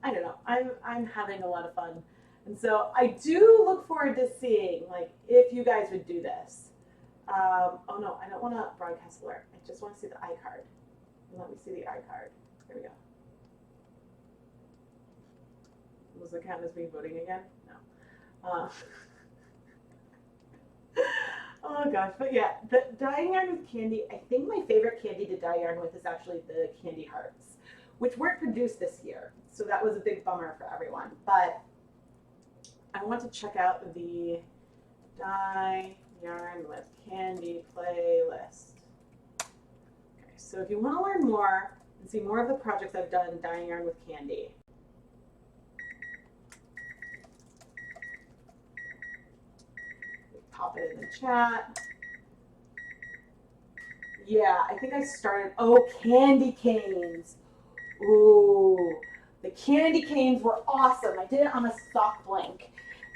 I don't know. I'm having a lot of fun. And so I do look forward to seeing, like, if you guys would do this. Oh no, I don't want to broadcast alert. I just want to see the iCard. Let me see the iCard. Here we go. Was it count as me voting again? No. Oh gosh, but yeah, the dyeing yarn with candy, I think my favorite candy to dye yarn with is actually the candy hearts, which weren't produced this year. So that was a big bummer for everyone. But I want to check out the dye yarn with candy playlist. Okay, so if you want to learn more and see more of the projects I've done dyeing yarn with candy, pop it in the chat. Yeah, I think I started, candy canes. Ooh, the candy canes were awesome. I did it on a sock blank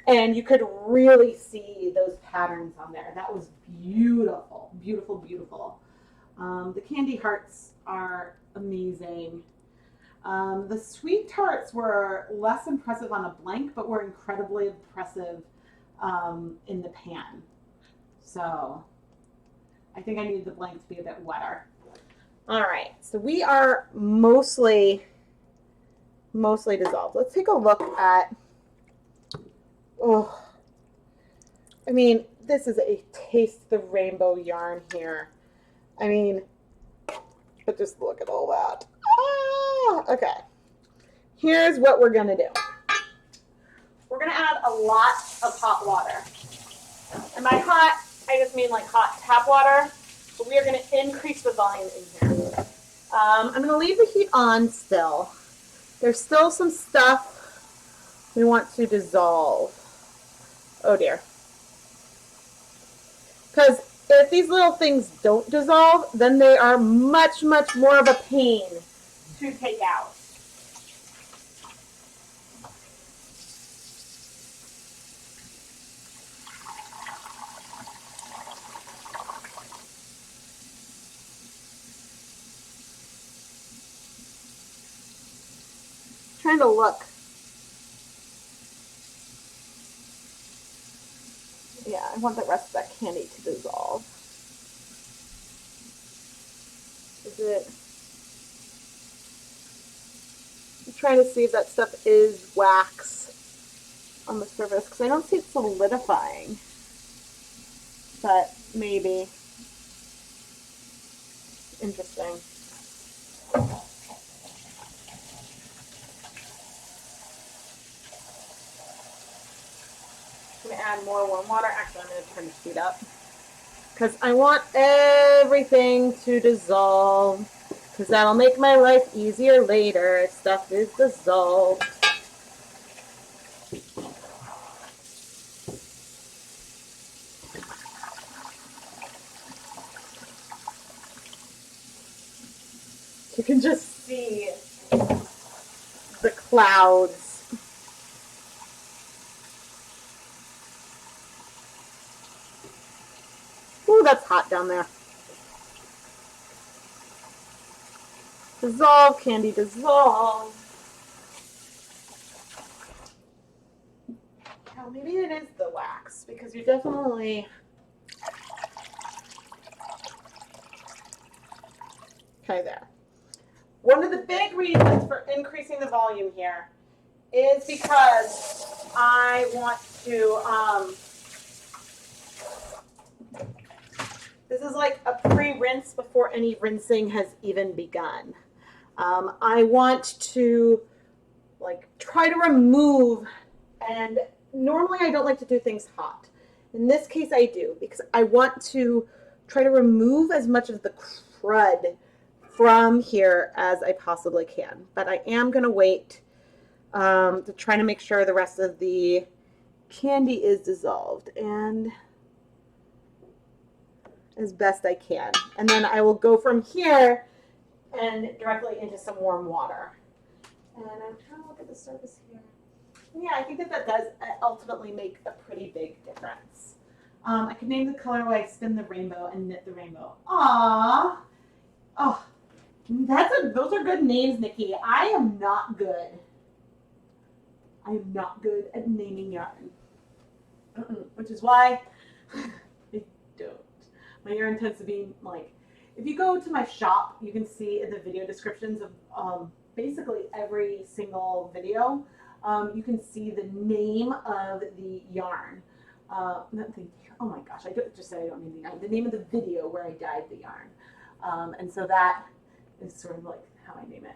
and you could really see those patterns on there. That was beautiful, beautiful, beautiful. The candy hearts are amazing. The sweet tarts were less impressive on a blank, but were incredibly impressive in the pan. So I think I need the blank to be a bit wetter. All right, so we are mostly dissolved. Let's take a look at, I mean, this is a taste the rainbow yarn here. I mean, but just look at all that. Okay, here's what we're gonna do. We're gonna add a lot of hot water. And by hot, I just mean like hot tap water. But we are gonna increase the volume in here. I'm going to leave the heat on still. There's still some stuff we want to dissolve. Oh dear. Because if these little things don't dissolve, then they are much, much more of a pain to take out. Trying to look. Yeah, I want the rest of that candy to dissolve. Is it? I'm trying to see if that stuff is wax on the surface because I don't see it solidifying. But maybe. Interesting. I'm going to add more warm water. Actually, I'm going to turn the heat up because I want everything to dissolve because that'll make my life easier later if stuff is dissolved. You can just see the clouds. Ooh, that's hot down there. Dissolve, candy, dissolve. Well, maybe it is the wax because you definitely... Okay, there. One of the big reasons for increasing the volume here is because I want to, this is like a pre-rinse before any rinsing has even begun. I want to like try to remove, and normally I don't like to do things hot. In this case I do because I want to try to remove as much of the crud from here as I possibly can. But I am going to wait to try to make sure the rest of the candy is dissolved and as best I can. And then I will go from here and directly into some warm water. And I'm trying to look at the surface here. Yeah, I think that that does ultimately make a pretty big difference. I could name the colorway Spin the Rainbow and Knit the Rainbow. Aww. Oh, those are good names, Nikki. I am not good. I am not good at naming yarn. Which is why I don't. My yarn tends to be like, if you go to my shop, you can see in the video descriptions of basically every single video, you can see the name of the yarn. Oh my gosh, I just said I don't name the yarn. The name of the video where I dyed the yarn. And so that is sort of like how I name it.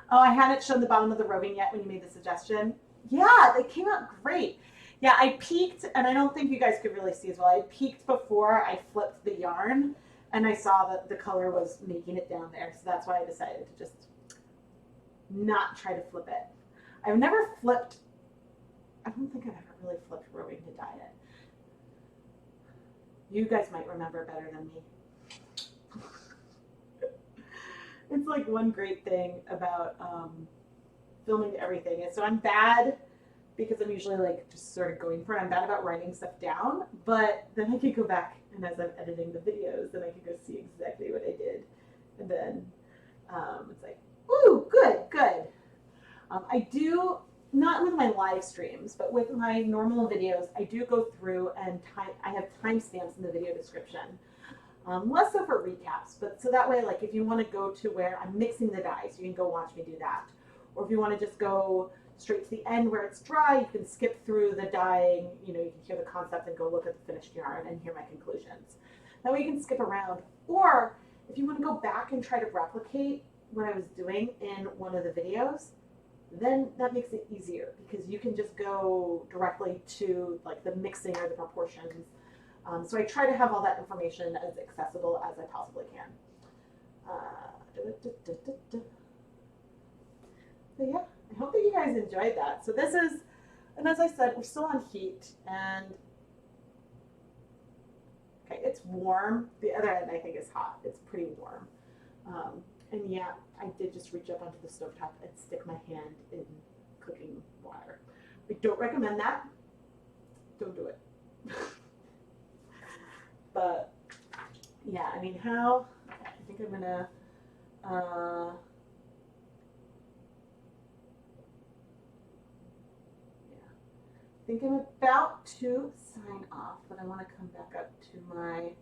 Oh, I hadn't shown the bottom of the roving yet when you made the suggestion. Yeah, they came out great. Yeah, I peeked, and I don't think you guys could really see as well. I peeked before I flipped the yarn, and I saw that the color was making it down there. So that's why I decided to just not try to flip it. I've never flipped, I don't think I've ever really flipped roving to dye it. You guys might remember better than me. It's like one great thing about filming everything is, so I'm bad because I'm usually like just sort of going for it. I'm bad about writing stuff down, but then I could go back and as I'm editing the videos, then I could go see exactly what I did. And then it's like, ooh, good, good. I do, not with my live streams, but with my normal videos, I do go through and I have timestamps in the video description. Less so for recaps, but so that way, like if you want to go to where I'm mixing the dyes, you can go watch me do that. Or if you want to just go straight to the end where it's dry, you can skip through the dyeing, you know, you can hear the concept and go look at the finished yarn and hear my conclusions. That way you can skip around. Or if you want to go back and try to replicate what I was doing in one of the videos, then that makes it easier because you can just go directly to like the mixing or the proportions So I try to have all that information as accessible as I possibly can. But yeah, I hope that you guys enjoyed that. So this is, and as I said, we're still on heat, and okay, it's warm. The other end I think is hot. It's pretty warm. And yeah, I did just reach up onto the stovetop and stick my hand in cooking water. I don't recommend that. Don't do it. But yeah, I mean, I think I'm gonna, yeah, I think I'm about to sign off, but I want to come back up to my,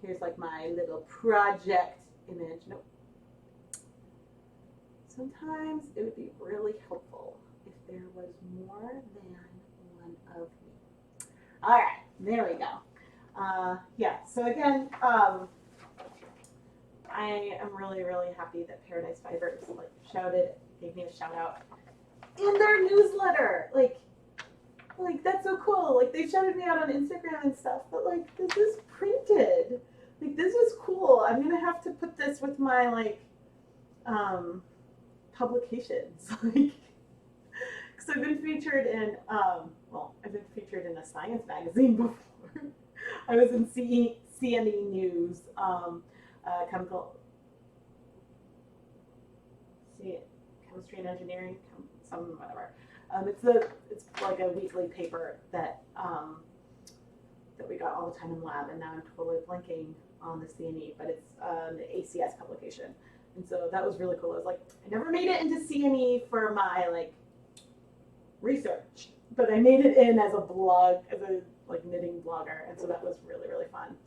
here's like my little project image. Nope. Sometimes it would be really helpful if there was more than one of me. All right, there we go. Yeah, so again, I am really, really happy that Paradise Fibers gave me a shout out in their newsletter. Like that's so cool. Like they shouted me out on Instagram and stuff, but like this is printed. Like this is cool. I'm gonna have to put this with my like publications, like because I've been featured in I've been featured in a science magazine before. I was in CNE News, chemistry and engineering, whatever. It's like a weekly paper that that we got all the time in lab, and now I'm totally blanking on the CNE, but it's the ACS publication, and so that was really cool. I was like, I never made it into CNE for my like research, but I made it in as a blog, as a like knitting blogger, and so that was really, really fun.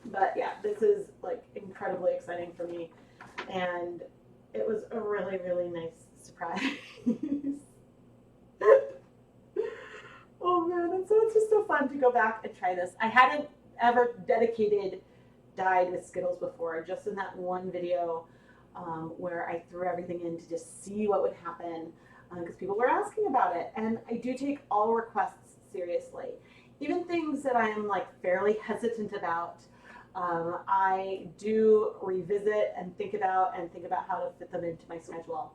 But yeah, this is like incredibly exciting for me, and it was a really, really nice surprise. Oh man, and so it's just so fun to go back and try this. I hadn't ever dyed with Skittles before, just in that one video where I threw everything in to just see what would happen, because people were asking about it, and I do take all requests seriously, even things that I'm like fairly hesitant about. I do revisit and think about how to fit them into my schedule.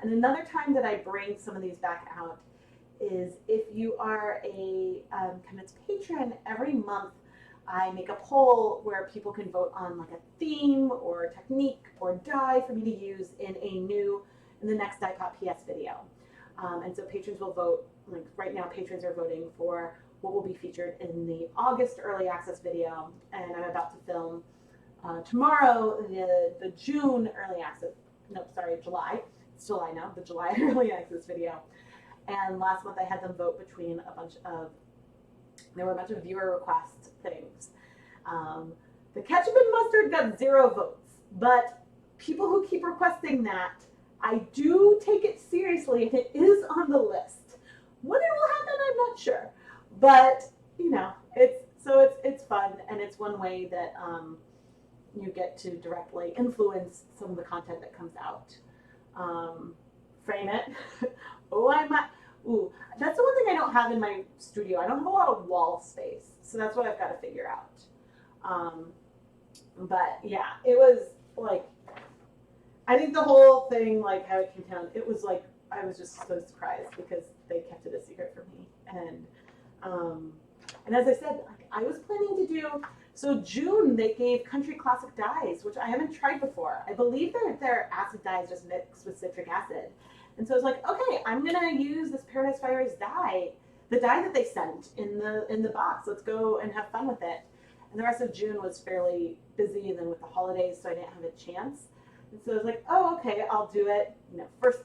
And another time that I bring some of these back out is if you are a ChemKnits patron. Every month I make a poll where people can vote on like a theme or technique or dye for me to use in the next Dye Pot PS video. And so patrons will vote. Like right now, patrons are voting for what will be featured in the August early access video, and I'm about to film tomorrow the June early access. No, sorry, July. It's July now. The July early access video. And last month I had them vote between there were a bunch of viewer request things. The ketchup and mustard got 0 votes, but people who keep requesting that, I do take it seriously, and it is on the list. When it will happen, I'm not sure, but you know, it's fun, and it's one way that you get to directly influence some of the content that comes out. Frame it. That's the one thing I don't have in my studio. I don't have a lot of wall space, so that's what I've got to figure out. But yeah, it was like, I think the whole thing, like how it came down, it was like, I was just so surprised because they kept it a secret from me. And as I said, like, I was planning to do, so June they gave country classic dyes, which I haven't tried before. I believe they're acid dyes just mixed with citric acid. And so I was like, okay, I'm gonna use this Paradise Fibers dye, the dye that they sent in the box. Let's go and have fun with it. And the rest of June was fairly busy, and then with the holidays, so I didn't have a chance. And so I was like, oh, okay, I'll do it. You know, first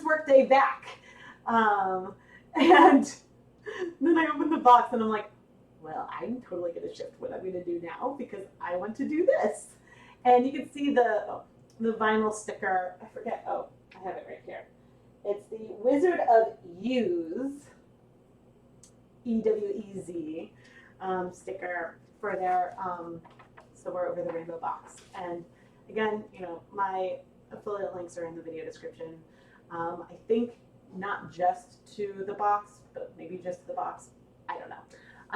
work day back. And then I opened the box and I'm like, well, I'm totally going to shift what I'm going to do now because I want to do this. And you can see the vinyl sticker. I forget. Oh, I have it right here. It's the Wizard of Use, EWEZ, sticker for their Somewhere Over the Rainbow box. And again, you know, my affiliate links are in the video description. I think not just to the box, but maybe just to the box. I don't know.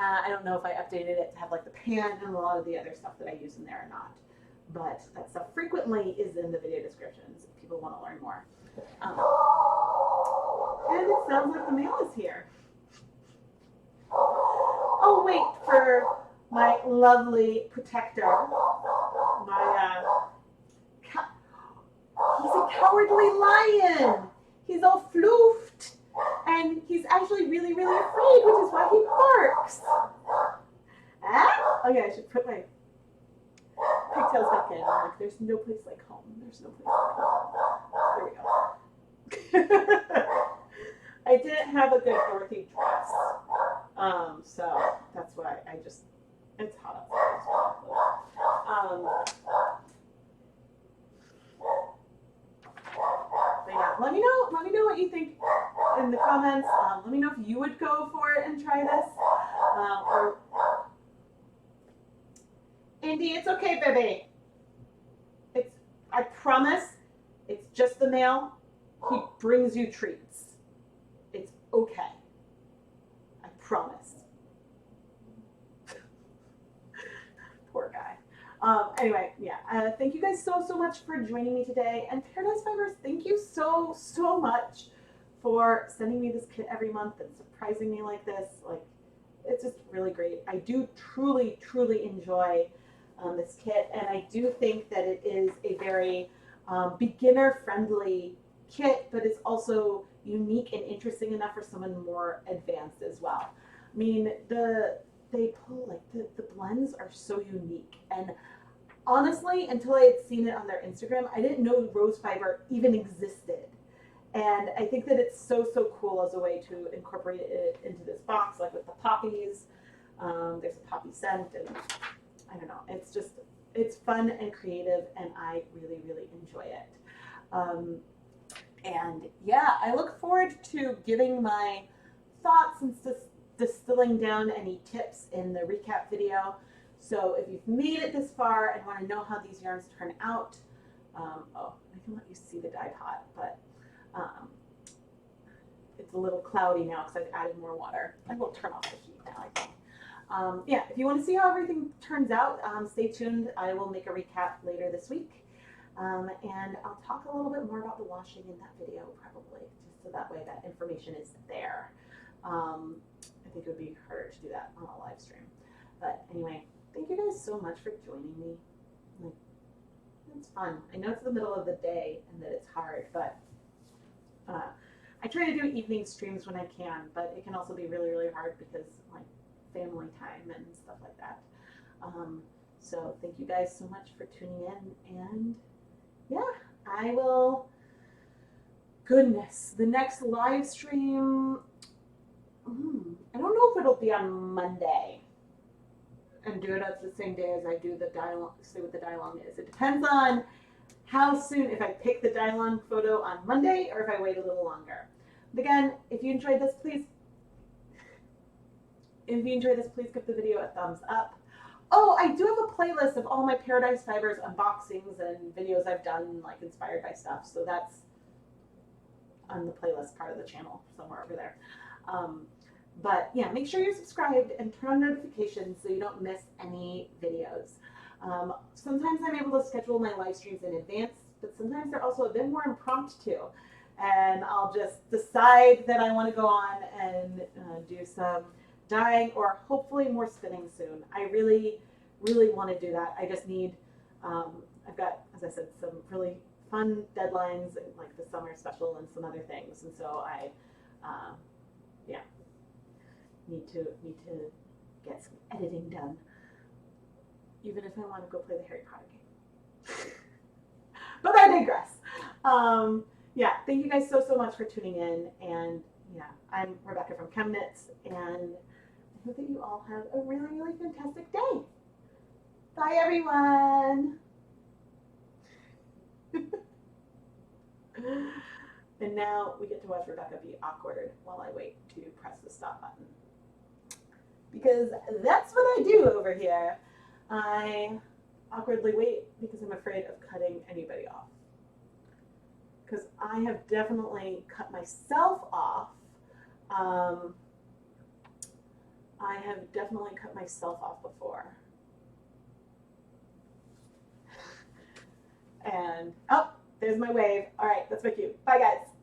I don't know if I updated it to have like the pan and a lot of the other stuff that I use in there or not. But that stuff frequently is in the video descriptions if people want to learn more. And it sounds like the mail is here. I'll wait for my lovely protector. He's a cowardly lion. He's all floofed. And he's actually really, really afraid, which is why he barks. Ah? Okay, I should put my pigtails back in. Like, there's no place like home. There's no place like home. There we go. I didn't have a good Dorothy dress. So that's why it's hot outside. But yeah, let me know what you think in the comments. Let me know if you would go for it and try this. Or Andy, it's okay, baby. I promise, it's just the mail. He brings you treats. It's okay. I promise. Poor guy. Anyway, yeah. Thank you guys so much for joining me today. And Paradise Fibers, thank you so much for sending me this kit every month and surprising me like this. Like, it's just really great. I do truly enjoy this kit, and I do think that it is a very beginner-friendly kit, but it's also unique and interesting enough for someone more advanced as well. I mean, the blends are so unique, and honestly, until I had seen it on their Instagram, I didn't know rose fiber even existed. And I think that it's so cool as a way to incorporate it into this box, like with the poppies. There's a poppy scent, and I don't know, it's fun and creative, and I really enjoy it. And yeah, I look forward to giving my thoughts and distilling down any tips in the recap video. So if you've made it this far and want to know how these yarns turn out, I can let you see the dye pot, but it's a little cloudy now because I've added more water. I will turn off the heat now, I think. Yeah, if you want to see how everything turns out, stay tuned. I will make a recap later this week. And I'll talk a little bit more about the washing in that video, probably, just so that way that information is there. I think it would be harder to do that on a live stream. But anyway, thank you guys so much for joining me. Like, it's fun. I know it's the middle of the day and that it's hard, but I try to do evening streams when I can, but it can also be really hard because like family time and stuff like that. So thank you guys so much for tuning in, and yeah, I will, goodness, the next live stream, I don't know if it'll be on Monday and do it at the same day as I do the dye-along, see what the dye-along is. It depends on how soon, if I pick the dye-along photo on Monday or if I wait a little longer. But again, if you enjoyed this, please give the video a thumbs up. Oh, I do have a playlist of all my Paradise Fibers unboxings and videos I've done, like inspired by stuff. So that's on the playlist part of the channel, somewhere over there. But yeah, make sure you're subscribed and turn on notifications so you don't miss any videos. Sometimes I'm able to schedule my live streams in advance, but sometimes they're also a bit more impromptu. And I'll just decide that I want to go on and do some dyeing or hopefully more spinning soon. I really want to do that. I just need, I've got, as I said, some really fun deadlines like the summer special and some other things. And so I, yeah, need to get some editing done, even if I want to go play the Harry Potter game. But I digress. Yeah, thank you guys so much for tuning in. And yeah, I'm Rebecca from ChemKnits, and I hope that you all have a really fantastic day. Bye, everyone. And now we get to watch Rebecca be awkward while I wait to press the stop button. Because that's what I do over here. I awkwardly wait because I'm afraid of cutting anybody off. Because I have definitely cut myself off I have definitely cut myself off before. And, oh, there's my wave. All right, that's my cue. Bye, guys.